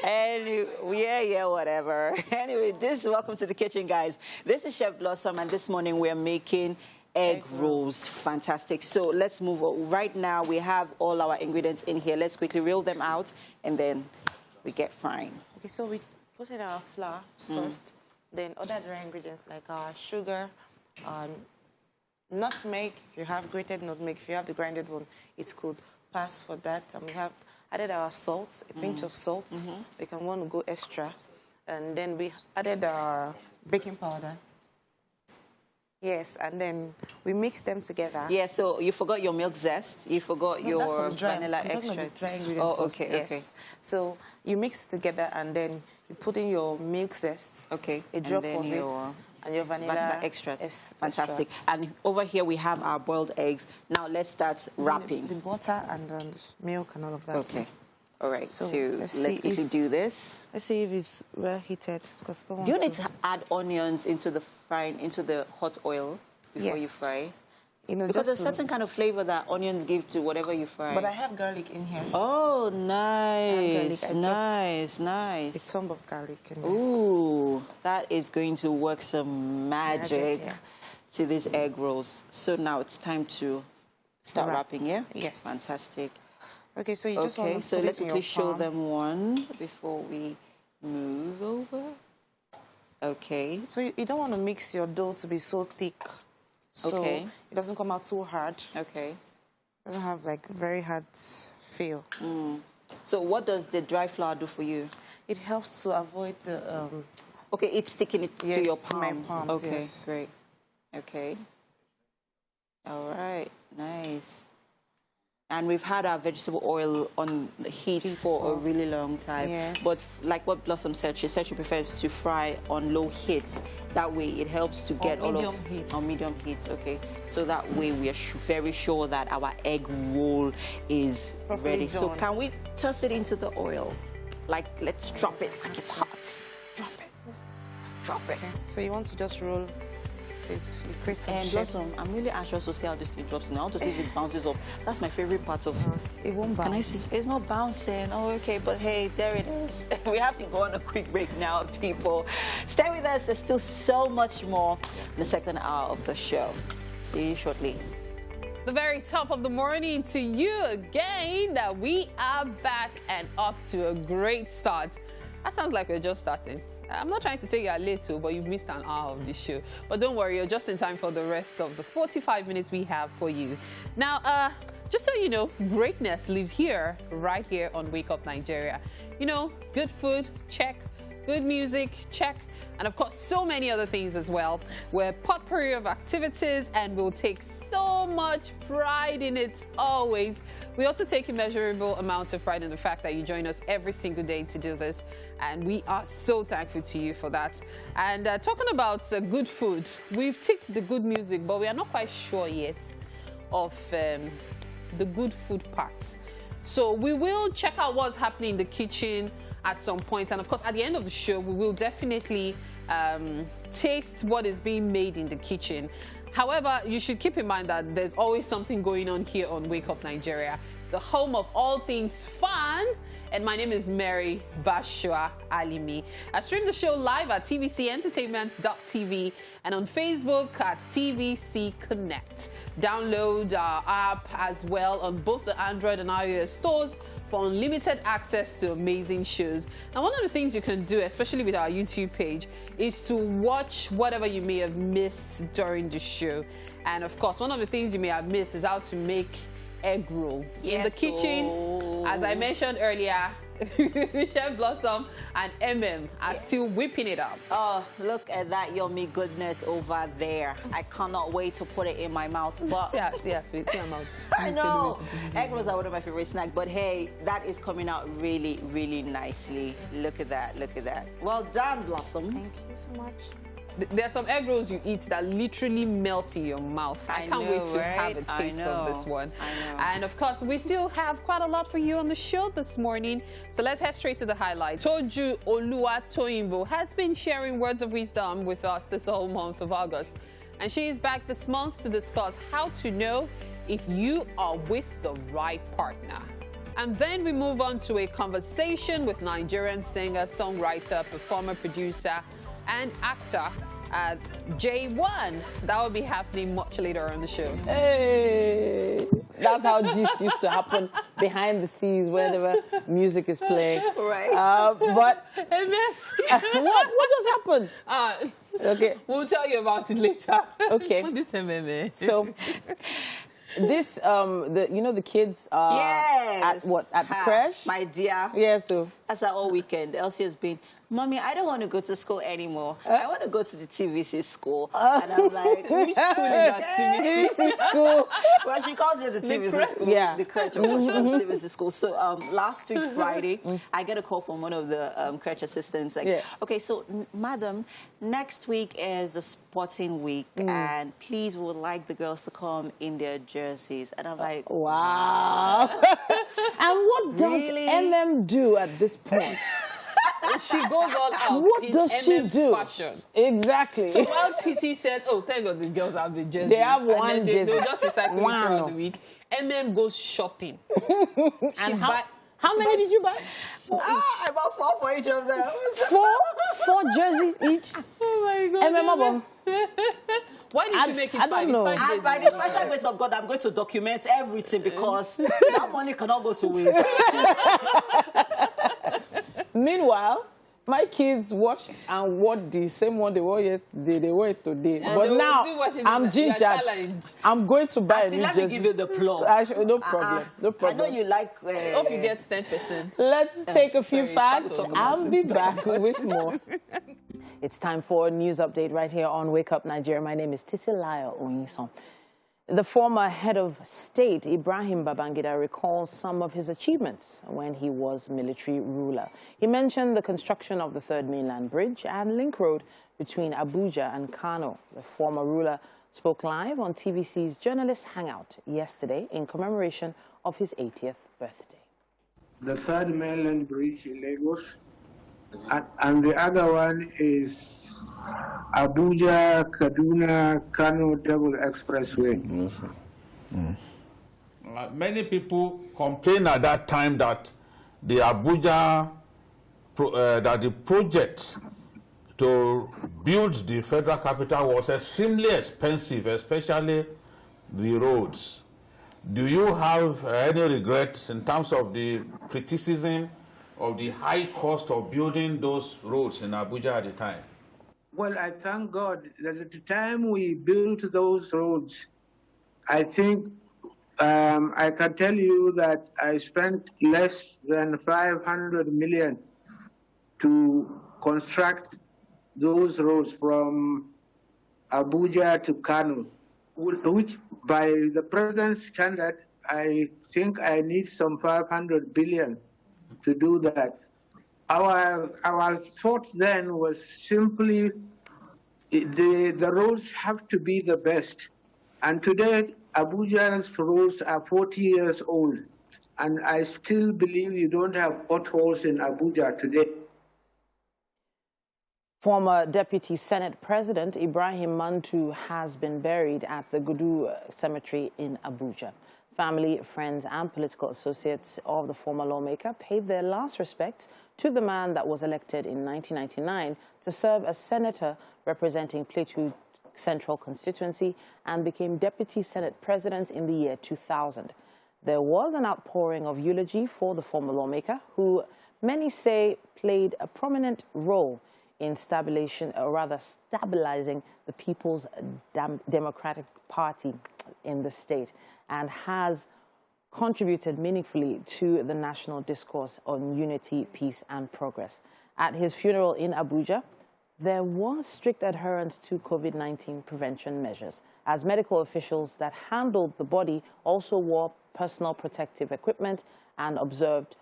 Yeah, whatever. Anyway, welcome to the kitchen, guys. This is Chef Blossom, and this morning we're making egg rolls. Fantastic. So let's move on. Right now, we have all our ingredients in here. Let's quickly reel them out, and then we get frying. Okay, so we put in our flour first, then other dry ingredients like our sugar, nutmeg. If you have grated nutmeg, if you have the grinded one, it's good. Pass for that. And we have added our salt, a pinch of salt. We can want to go extra. And then we added our baking powder. Yes, and then we mix them together. Yeah, so you forgot your milk zest. You forgot your vanilla extract. Oh, okay, yes. Okay. So you mix it together, and then you put in your milk zest. Okay. A drop of it. And your vanilla extract. Fantastic. And over here we have our boiled eggs. Now let's start wrapping. The butter and the milk and all of that. Okay. All right. So let's quickly do this. Let's see if it's well heated. Do you need to add onions into the hot oil before you fry? You know, because there's a certain kind of flavor that onions give to whatever you fry. But I have garlic in here. Oh, nice, nice. A ton of garlic in there. Ooh, that is going to work some magic to these egg rolls. So now it's time to start wrapping, yeah? Yes. Fantastic. Okay, so you just want to so let's quickly show them one before we move over. Okay. So you don't want to mix your dough to be so thick. So it doesn't come out too hard. Okay. It doesn't have like very hard feel. So what does the dry flour do for you? It helps to avoid the... Okay, it's sticking it to your palms. My palms. Okay, great. Okay. All right, nice. And we've had our vegetable oil on the heat for a really long time. Yes. But like what Blossom said, she prefers to fry on low heat. That way it helps to get all of... On medium heat, okay. So that way we are very sure that our egg roll is ready. So can we toss it into the oil? Like, let's drop it like it's hot. Drop it. Drop it. Okay. So you want to just roll it. You create some shape. Blossom, I'm really anxious to see how this thing drops. Now I want to see if it bounces off. That's my favorite part of... It won't bounce. Can I see? It's not bouncing. Oh, okay. But hey, there it is. We have to go on a quick break now, people. Stay with us. There's still so much more in the second hour of the show. See you shortly. The very top of the morning to you again. That we are back and off to a great start. That sounds like we're just starting. I'm not trying to say you're late too, but you've missed an hour of the show. But don't worry, you're just in time for the rest of the 45 minutes we have for you. Now, just so you know, greatness lives here, right here on Wake Up Nigeria. You know, good food, check. Good music, check. And of course, so many other things as well. We're a potpourri of activities, and we'll take so much pride in it always. We also take immeasurable amounts of pride in the fact that you join us every single day to do this. And we are so thankful to you for that. And talking about good food, we've ticked the good music, but we are not quite sure yet of the good food parts. So we will check out what's happening in the kitchen at some point. And of course, at the end of the show, we will definitely taste what is being made in the kitchen. However, you should keep in mind that there's always something going on here on Wake Up Nigeria, the home of all things fun. And my name is Mary Bashua Alimi. I stream the show live at tvcentertainment.tv and on Facebook at TVC Connect. Download our app as well on both the Android and iOS stores for unlimited access to amazing shows. And one of the things you can do, especially with our YouTube page, is to watch whatever you may have missed during the show. And of course, one of the things you may have missed is how to make egg roll in the kitchen. As I mentioned earlier, Chef Blossom and are still whipping it up. Oh, look at that yummy goodness over there. I cannot wait to put it in my mouth. But I know. Egg rolls are one of my favorite snacks, but hey, that is coming out really, really nicely. Look at that, look at that. Well done, Blossom. Thank you so much. There are some egg rolls you eat that literally melt in your mouth. I can't wait to have a taste of this one. And of course, we still have quite a lot for you on the show this morning. So let's head straight to the highlights. Toju Oluwatoyinbo has been sharing words of wisdom with us this whole month of August. And she is back this month to discuss how to know if you are with the right partner. And then we move on to a conversation with Nigerian singer, songwriter, performer, producer, and actor Jaywon. That will be happening much later on the show. Hey, that's how gist used to happen behind the scenes whenever music is playing. Right. But what just happened? Okay, we'll tell you about it later. Okay. So this the kids are at creche? My dear. Yeah, so that's all weekend. Elsie has been, Mommy, I don't want to go to school anymore. I want to go to the TVC school. And I'm like, which school is that? TVC school. Well, she calls it the TVC school. Yeah. The creche, TVC school. So last week, Friday, I get a call from one of the creche assistants. Like, okay, so, madam, next week is the sporting week. And please, we would like the girls to come in their jerseys. And I'm like, wow. And what does do at this point? She goes all out. What does she do? Fashion. Exactly. So while TT says, oh, thank God the girls have the jersey. They have one jersey. They'll just recycle it throughout the week. goes shopping. And how many did you buy? I bought 4 for each of them. Four jerseys each? Oh my God. Why did you make it 5? I don't know. And by the special grace of God, I'm going to document everything because that money cannot go to waste. Meanwhile, my kids watched and wore the same one they wore yesterday. They wore it today. And but now, I'm gingered. I'm going to buy a new jersey. Let me give you the plug. No problem. No problem. I know you like... hope you get 10%. Let's take a few facts. I'll be back with more. It's time for a news update right here on Wake Up Nigeria. My name is Titilayo Oyinson. The former head of state, Ibrahim Babangida, recalls some of his achievements when he was military ruler. He mentioned the construction of the Third Mainland Bridge and link road between Abuja and Kano. The former ruler spoke live on TVC's Journalist Hangout yesterday in commemoration of his 80th birthday. The Third Mainland Bridge in Lagos, and the other one is Abuja, Kaduna, Kano Double Expressway. Many people complained at that time that the Abuja, that the project to build the federal capital was extremely expensive, especially the roads. Do you have any regrets in terms of the criticism of the high cost of building those roads in Abuja at the time? Well, I thank God that at the time we built those roads, I think I can tell you that I spent less than 500 million to construct those roads from Abuja to Kano, which by the president's standard, I think I need some 500 billion to do that. Our thought then was simply the roads have to be the best. And today, Abuja's roads are 40 years old, and I still believe you don't have potholes in Abuja today. Former Deputy Senate President Ibrahim Mantu has been buried at the Gudu Cemetery in Abuja. Family, friends, and political associates of the former lawmaker paid their last respects to the man that was elected in 1999 to serve as senator representing Plateau Central constituency and became Deputy Senate President in the year 2000. There was an outpouring of eulogy for the former lawmaker, who many say played a prominent role in stabilizing the People's Democratic Party in the state, and has contributed meaningfully to the national discourse on unity, peace, and progress. At his funeral in Abuja, there was strict adherence to COVID-19 prevention measures, as medical officials that handled the body also wore personal protective equipment and observed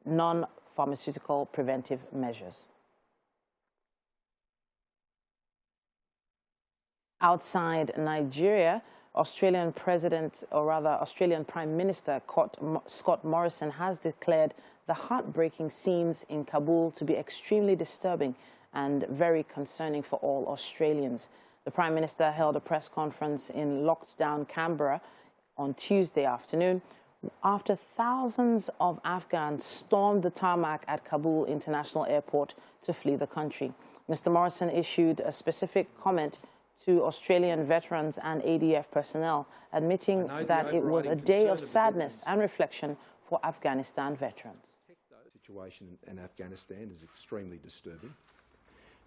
non-pharmaceutical preventive measures. Outside Nigeria, Australian Prime Minister Scott Morrison has declared the heartbreaking scenes in Kabul to be extremely disturbing and very concerning for all Australians. The Prime Minister held a press conference in locked-down Canberra on Tuesday afternoon after thousands of Afghans stormed the tarmac at Kabul International Airport to flee the country. Mr. Morrison issued a specific comment to Australian veterans and ADF personnel, admitting that it was a day of sadness and reflection for Afghanistan veterans. The situation in Afghanistan is extremely disturbing,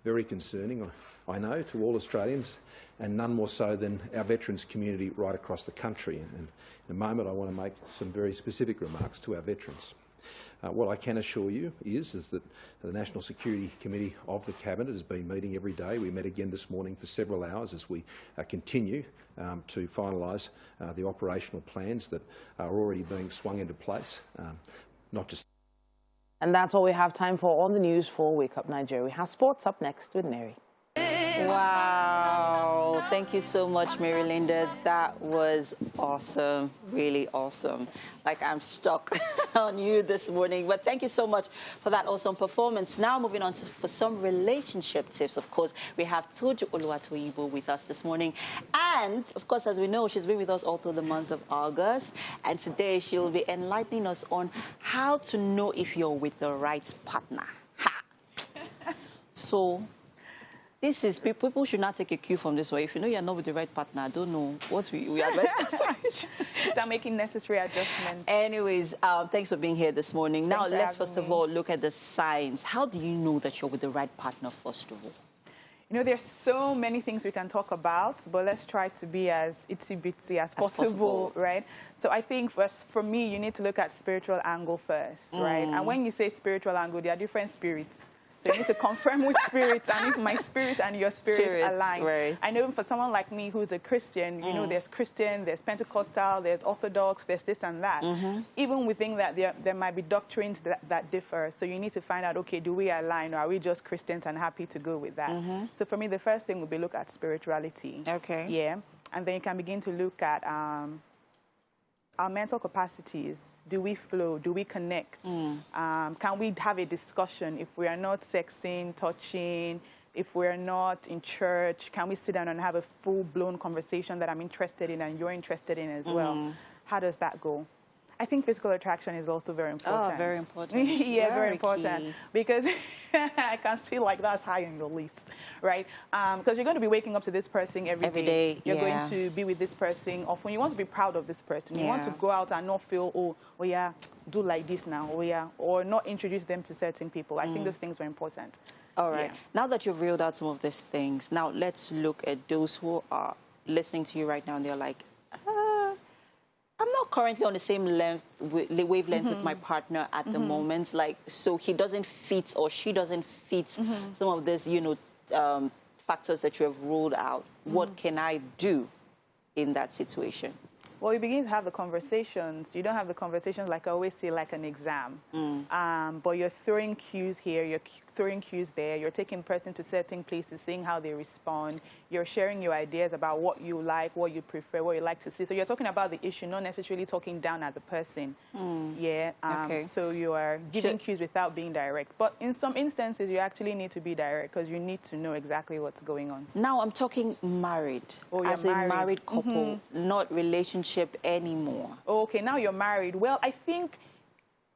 very concerning, I know, to all Australians, and none more so than our veterans community right across the country. And in a moment, I want to make some very specific remarks to our veterans. What I can assure you is that the National Security Committee of the Cabinet has been meeting every day. We met again this morning for several hours as we continue to finalise the operational plans that are already being swung into place, not just. And that's all we have time for on the news for Wake Up Nigeria. We have sports up next with Mary. Wow. Thank you so much, Mary Linda. That was awesome. Really awesome. Like, I'm stuck on you this morning. But thank you so much for that awesome performance. Now moving on for some relationship tips. Of course, we have Toju Oluwatoyibo with us this morning. And, of course, as we know, she's been with us all through the month of August. And today she'll be enlightening us on how to know if you're with the right partner. Ha! So this is, people should not take a cue from this way. If you know you're not with the right partner, I don't know what we advise. Start making necessary adjustments. Anyways, thanks for being here this morning. Now, let's first of all look at the signs. How do you know that you're with the right partner, first of all? You know, there's so many things we can talk about, but let's try to be as itsy-bitsy as possible, right? So I think for me, you need to look at spiritual angle first, right? And when you say spiritual angle, there are different spirits. So you need to confirm which spirits, and if my spirit and your spirit align. Right. I know for someone like me who's a Christian, you know, there's Christian, there's Pentecostal, there's Orthodox, there's this and that. Even within that, there might be doctrines that differ. So you need to find out, okay, do we align, or are we just Christians and happy to go with that? So for me, the first thing would be look at spirituality. Okay. Yeah. And then you can begin to look at our mental capacities. Do we flow? Do we connect? Can we have a discussion? If we are not sexing, touching, if we're not in church, can we sit down and have a full-blown conversation that I'm interested in and you're interested in as well? How does that go? I think physical attraction is also very important. Oh, very important. Yeah, very important. Key. Because I can see like that's high on your list, right? Because you're going to be waking up to this person every day. You're going to be with this person often. You want to be proud of this person. You want to go out and not feel, oh yeah, do like this now, oh yeah, or not introduce them to certain people. I think those things are important. All right. Now that you've reeled out some of these things, now let's look at those who are listening to you right now and they're like, I'm not currently on the same wavelength with my partner at the moment. Like, so he doesn't fit or she doesn't fit some of these, you know, factors that you have ruled out. What can I do in that situation? Well, you begin to have the conversations. You don't have the conversations, like I always say, like an exam. But you're throwing cues here. You're throwing cues there. You're taking the person to certain places, seeing how they respond. You're sharing your ideas about what you like, what you prefer, what you like to see. So you're talking about the issue, not necessarily talking down at the person. Yeah. Okay. So you are giving cues without being direct. But in some instances, you actually need to be direct because you need to know exactly what's going on. Now I'm talking married. Oh, you're as a married couple, not relationship anymore. Okay, now you're married. Well, I think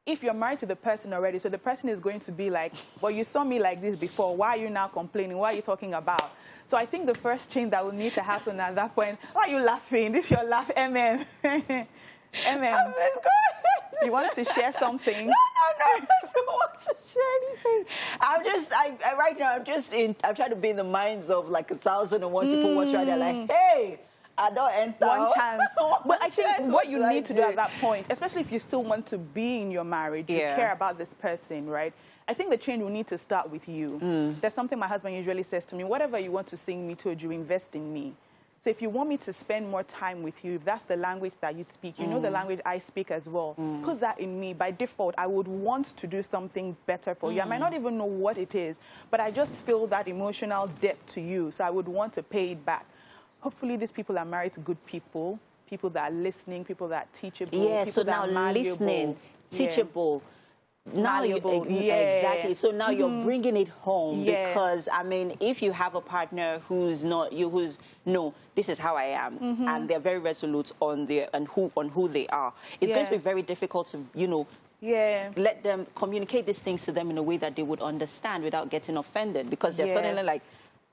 if you're married to the person already, so the person is going to be like, well, you saw me like this before. Why are you now complaining? What are you talking about? So I think the first change that will need to happen at that point, why are you laughing? This is your laugh, MM. MM. You want to share something? No, I don't want to share anything. Right now, I'm trying to be in the minds of like 1,001 people watching right there, like, hey, I don't enter. One chance. But I think what you need to do at that point, especially if you still want to be in your marriage, you care about this person, right? I think the change will need to start with you. There's something my husband usually says to me, whatever you want to sing me told you, invest in me. So if you want me to spend more time with you, if that's the language that you speak, you know the language I speak as well, put that in me. By default, I would want to do something better for you. I might not even know what it is, but I just feel that emotional debt to you, so I would want to pay it back. Hopefully these people are married to good people, people that are listening, people that are teachable, people so that now are listening, teachable. Now exactly. So now you're bringing it home because I mean, if you have a partner who's not you, who's no, this is how I am, and they're very resolute on their on who they are, it's going to be very difficult to let them communicate these things to them in a way that they would understand without getting offended, because they're suddenly like,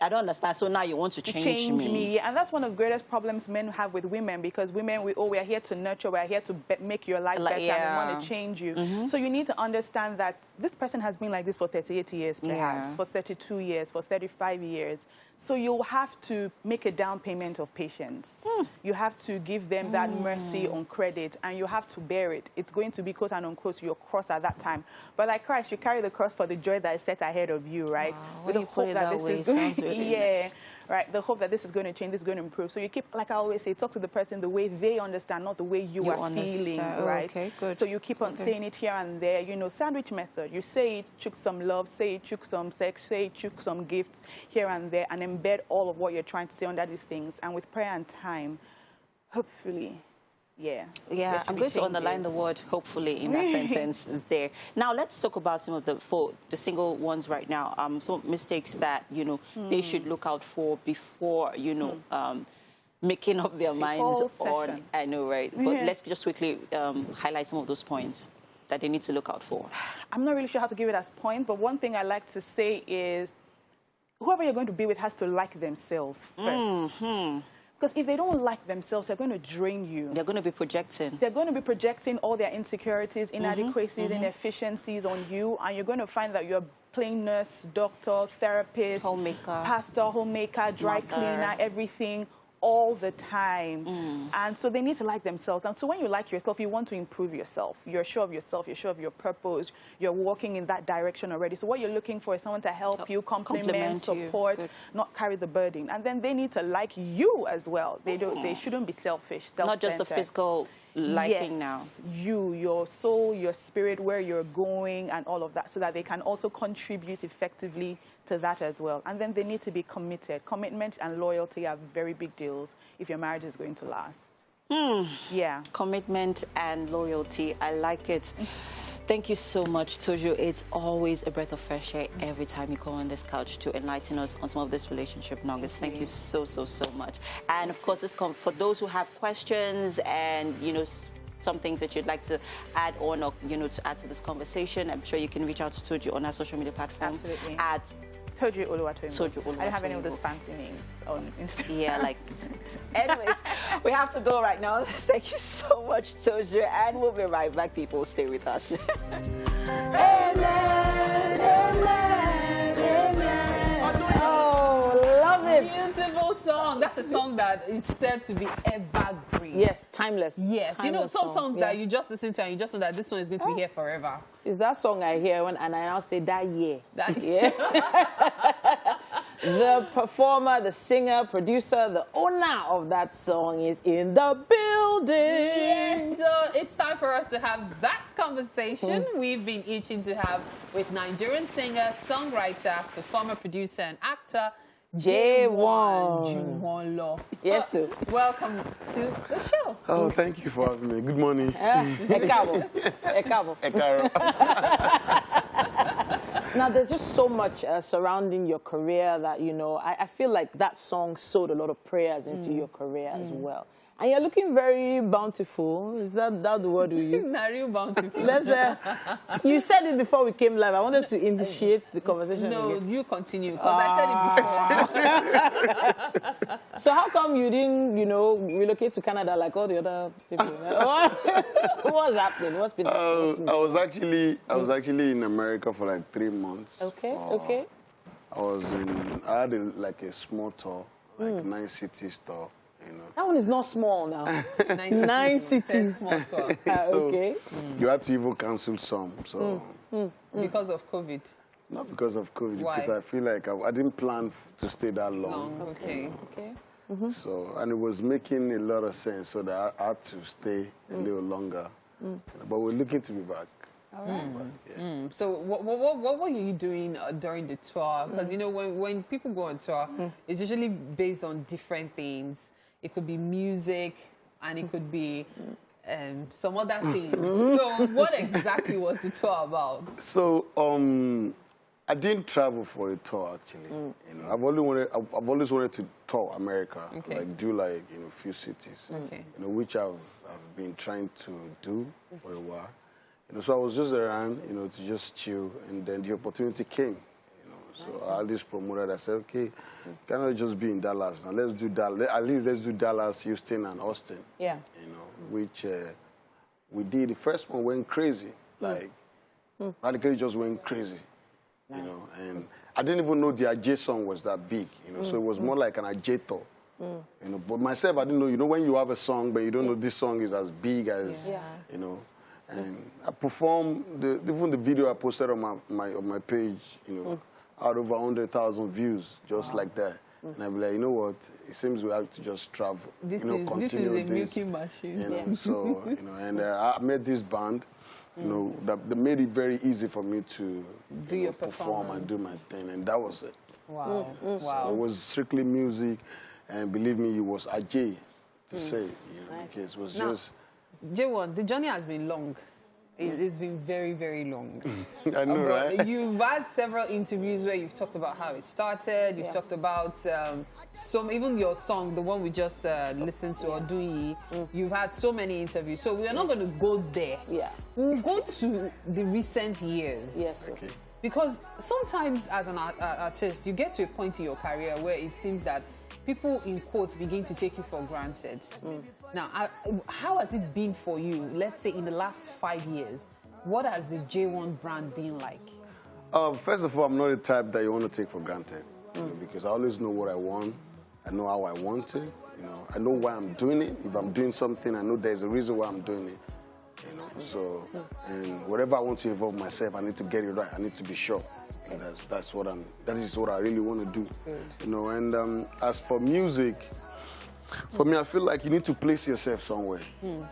I don't understand, so now you want to change me. Yeah, and that's one of the greatest problems men have with women, because women, we are here to nurture, we're here to make your life better, and we want to change you. So you need to understand that this person has been like this for 38 years, perhaps, for 32 years, for 35 years. So you'll have to make a down payment of patience. You have to give them that mercy on credit, and you have to bear it. It's going to be, quote and unquote, your cross at that time. But like Christ, you carry the cross for the joy that is set ahead of you, right? With the hope that this is going to right? The hope that this is going to change, this is going to improve. So you keep, like I always say, talk to the person the way they understand, not the way you are feeling, right? Okay, good. So you keep on saying it here and there, you know, sandwich method. You say it, chook some love, say it, chook some sex, say it, chook some gifts here and there, and embed all of what you're trying to say under these things. And with prayer and time, hopefully, I'm going to underline the word hopefully in that sentence there. Now let's talk about some of the single ones right now. Some mistakes that they should look out for before making up their minds on. I know, right? But let's just quickly highlight some of those points that they need to look out for. I'm not really sure how to give it as point, but one thing I like to say is whoever you're going to be with has to like themselves first. Because if they don't like themselves, they're going to drain you. They're going to be projecting. They're going to be projecting all their insecurities, inadequacies, inefficiencies on you. And you're going to find that you're playing nurse, doctor, therapist, homemaker, pastor, homemaker, dry cleaner, everything all the time. And so they need to like themselves. And so when you like yourself, you want to improve yourself. You're sure of yourself. You're sure of your purpose. You're walking in that direction already. So what you're looking for is someone to help you, compliment, support, not carry the burden. And then they need to like you as well. They shouldn't be selfish, self-centered. Not just the physical liking now. You, your soul, your spirit, where you're going, and all of that, so that they can also contribute effectively to that as well. And then they need to be committed. Commitment and loyalty are very big deals if your marriage is going to last. Commitment and loyalty. I like it. Thank you so much, Tojo. It's always a breath of fresh air every time you come on this couch to enlighten us on some of this relationship nuggets. Thank you so much. And of course, this comes for those who have questions and, some things that you'd like to add on or, to add to this conversation. I'm sure you can reach out to Tojo on our social media platforms. Absolutely. At Tojo Oluwatoyinbo. I don't have any of those fancy names on Instagram. Yeah, like, anyways, we have to go right now. Thank you so much, Tojo, and we'll be right back, people. Stay with us. Amen, amen, amen. Oh, love it. Beautiful song. That's a song that is said to be evergreen. Yes, timeless. Yes, timeless you know some songs yeah. that you just listen to and you just know that this one is going to be here forever. Is that song I hear when and I now say that year? That year. The performer, the singer, producer, the owner of that song is in the building. Yes, so it's time for us to have that conversation we've been itching to have with Nigerian singer, songwriter, performer, producer, and actor, Jaywon. Love. Yes, sir. Welcome to the show. Oh, thank you for having me. Good morning. Ekabo. Now, there's just so much surrounding your career that, you know, I feel like that song sowed a lot of prayers into your career as well. And you're looking very bountiful. Is that the word we use? Very bountiful. Let's, you said it before we came live. I wanted to initiate the conversation. No, again. You continue, because I said it before. So how come you didn't, you know, relocate to Canada like all the other people? What's happening? What's been happening? I was actually in America for like 3 months. Okay, okay. I had like a small tour, like 9 cities tour. You know. That one is not small now. 9 cities. Small tour. Okay. You had to even cancel some. So Because of COVID. Not because of COVID, Why? because I feel like I didn't plan to stay that long. Okay. You know. Okay. So, and it was making a lot of sense, so that I had to stay a little longer. But we're looking to be back. All right. So what were you doing during the tour? Because, you know, when people go on tour, it's usually based on different things. It could be music, and it could be some other things. So what exactly was the tour about? So, I didn't travel for a tour, actually. You know, I've always wanted to tour America, like do like, you know, few cities, you know, which I've been trying to do for a while. You know, so I was just around, you know, to just chill, and then the opportunity came. You know, so I had this promoter that said, okay, can I just be in Dallas? Now let's do Dallas. At least let's do Dallas, Houston, and Austin. Yeah. You know, which we did. The first one went crazy, like radically just went crazy. You know, and I didn't even know the Ajay song was that big. You know, so it was more like an Ajay tour. You know, but myself, I didn't know. You know, when you have a song, but you don't know this song is as big as you know. And I performed even the video I posted on my page. You know, out over 100,000 views, just like that. And I'd be like, you know what? It seems we have to just travel. This you know, is continue a this. milking machine. You know, so you know, and I met this band. You know, that made it very easy for me to do your perform and do my thing, and that was it. Wow. So it was strictly music, and believe me, it was Ajay to say, you know, because it was just. Jaywon, the journey has been long. It's been very, very long. I know, right? You've had several interviews where you've talked about how it started. You've talked about even your song, the one we just listened to, Odui. You've had so many interviews. So we are not going to go there. Yeah. We'll go to the recent years. Yes. Okay. Because sometimes as an artist, you get to a point in your career where it seems that people, in quotes, begin to take you for granted. Now, how has it been for you, let's say, in the last 5 years? What has the Jaywon brand been like? First of all, I'm not the type that you want to take for granted. You know, because I always know what I want. I know how I want it. You know, I know why I'm doing it. If I'm doing something, I know there's a reason why I'm doing it. You know, so, and whatever I want to involve myself, I need to get it right. I need to be sure. And that is what I really want to do. You know, and as for music, for me, I feel like you need to place yourself somewhere. You know,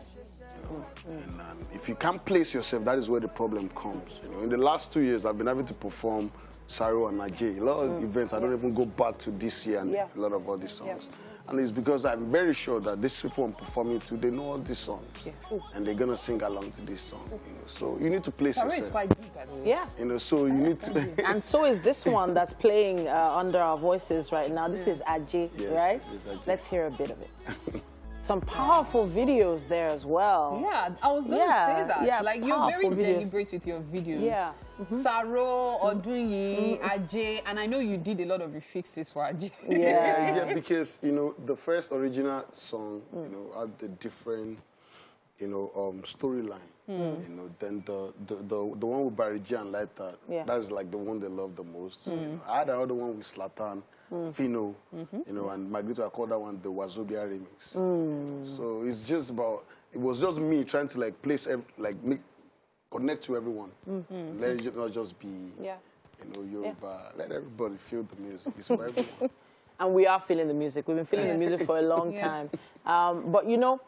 and if you can't place yourself, that is where the problem comes. You know, in the last 2 years, I've been having to perform Saro and Najee. A lot of events, I don't even go back to this year and a lot of all these songs. And it's because I'm very sure that these people I'm performing to, they know all these songs. And they're going to sing along to this song. You know? So you need to place yourself. It's quite deep, by the way. Yeah. You know, so you need to... And so is this one that's playing under our voices right now. This is Ajay, right? This is Ajay. Let's hear a bit of it. Some powerful videos there as well. Yeah, I was going to say that. Yeah, like, you're very deliberate with your videos. Yeah. Saro, Odunyi, Ajay, and I know you did a lot of refixes for Ajay. Yeah, because, you know, the first original song, you know, had the different you know, storyline. You know, then the one with Barry G and Lighter, that's like the one they love the most. You know, I had another one with Zlatan, Fino, you know, and Magneto. I call that one the Wazobia remix. So it's just about, it was just me trying to like place, connect to everyone. Let it not just be, you know, Yoruba. Let everybody feel the music. It's for everyone. And we are feeling the music. We've been feeling the music for a long time. But you know,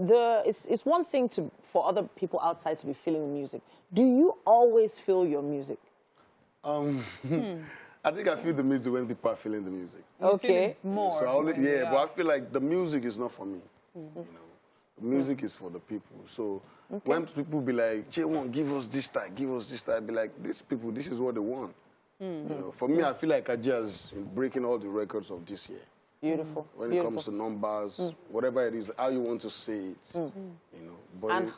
it's one thing for other people outside to be feeling the music. Do you always feel your music? I think I feel the music when people are feeling the music. Okay. More. So but I feel like the music is not for me. You know, the music is for the people. So when people be like, Jaywon, give us this type, I'd be like, these people, this is what they want. You know, for me, I feel like I just breaking all the records of this year. Beautiful. When it comes to numbers, whatever it is, how you want to say it, you know. But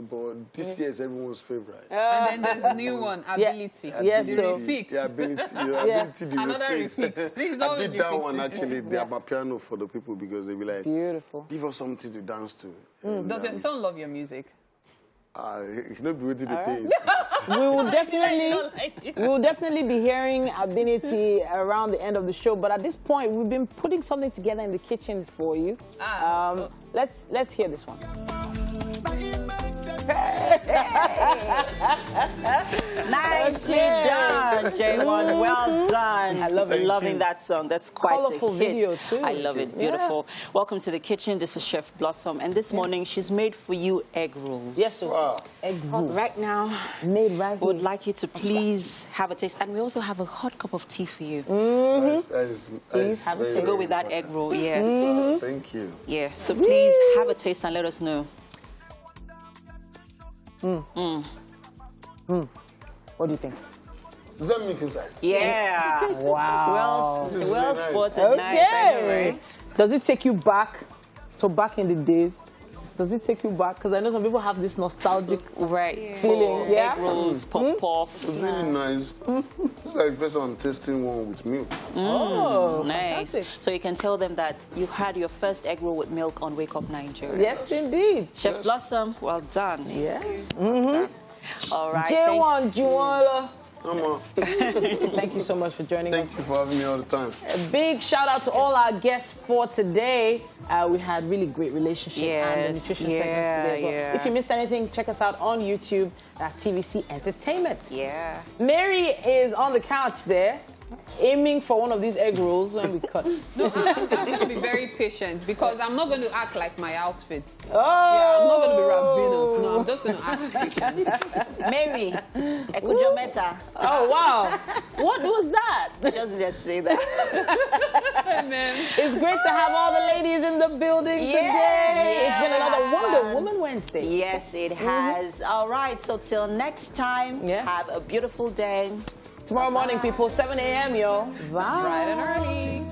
but this year is everyone's favorite. And then there's a new one, Ability. Yes, the so refix. Yeah, Ability. Ability, the Another refix. I did that one actually. They have my piano for the people because they be like, beautiful. Give us something to dance to. And, does your son love your music? He's not be waiting to pay. We will definitely be hearing Ability around the end of the show. But at this point, we've been putting something together in the kitchen for you. Let's hear this one. Nicely done, Jaywon. Well done. I love it. Loving that song. That's quite colorful a hit. video too. I love it. Beautiful. Welcome to the kitchen. This is Chef Blossom, and this morning she's made for you egg rolls. Yes, wow. Egg rolls. Right now, made right here. We would like you to please have a taste, and we also have a hot cup of tea for you. Please have a taste. To go with that egg roll. Yes. Thank you. Yeah. So please have a taste and let us know. What do you think? Does that make inside? Yeah. Wow. Well spotted. Okay. Nice. I know, right? Does it take you back to back in the days? Does it take you back? Because I know some people have this nostalgic feeling. Egg rolls, puff. It's really nice. It's like the first time I'm tasting one with milk. Oh, nice. fantastic. So you can tell them that you had your first egg roll with milk on Wake Up Nigeria. Yes, indeed. Chef Blossom, well done. Yeah. Well done. All right. Jaywon, Juwala. Thank you so much for joining us. Thank you for having me all the time. A big shout out to all our guests for today. We had really great relationship and the nutrition segments today as well. If you missed anything, check us out on YouTube. That's TVC Entertainment. Yeah. Mary is on the couch there, aiming for one of these egg rolls when we cut. No, I'm going to be very patient because I'm not going to act like my outfits. Oh! Yeah, I'm not going to be Rabinos. No, I'm just going to act patient. Mary, Ekujometa. Oh, wow. What was that? Just let's say that. Amen. It's great to have all the ladies in the building today. It's been another Wonder Woman Wednesday. Yes, it has. All right, so till next time, have a beautiful day. Tomorrow morning, people, 7 a.m., yo. Bye. Bright and early.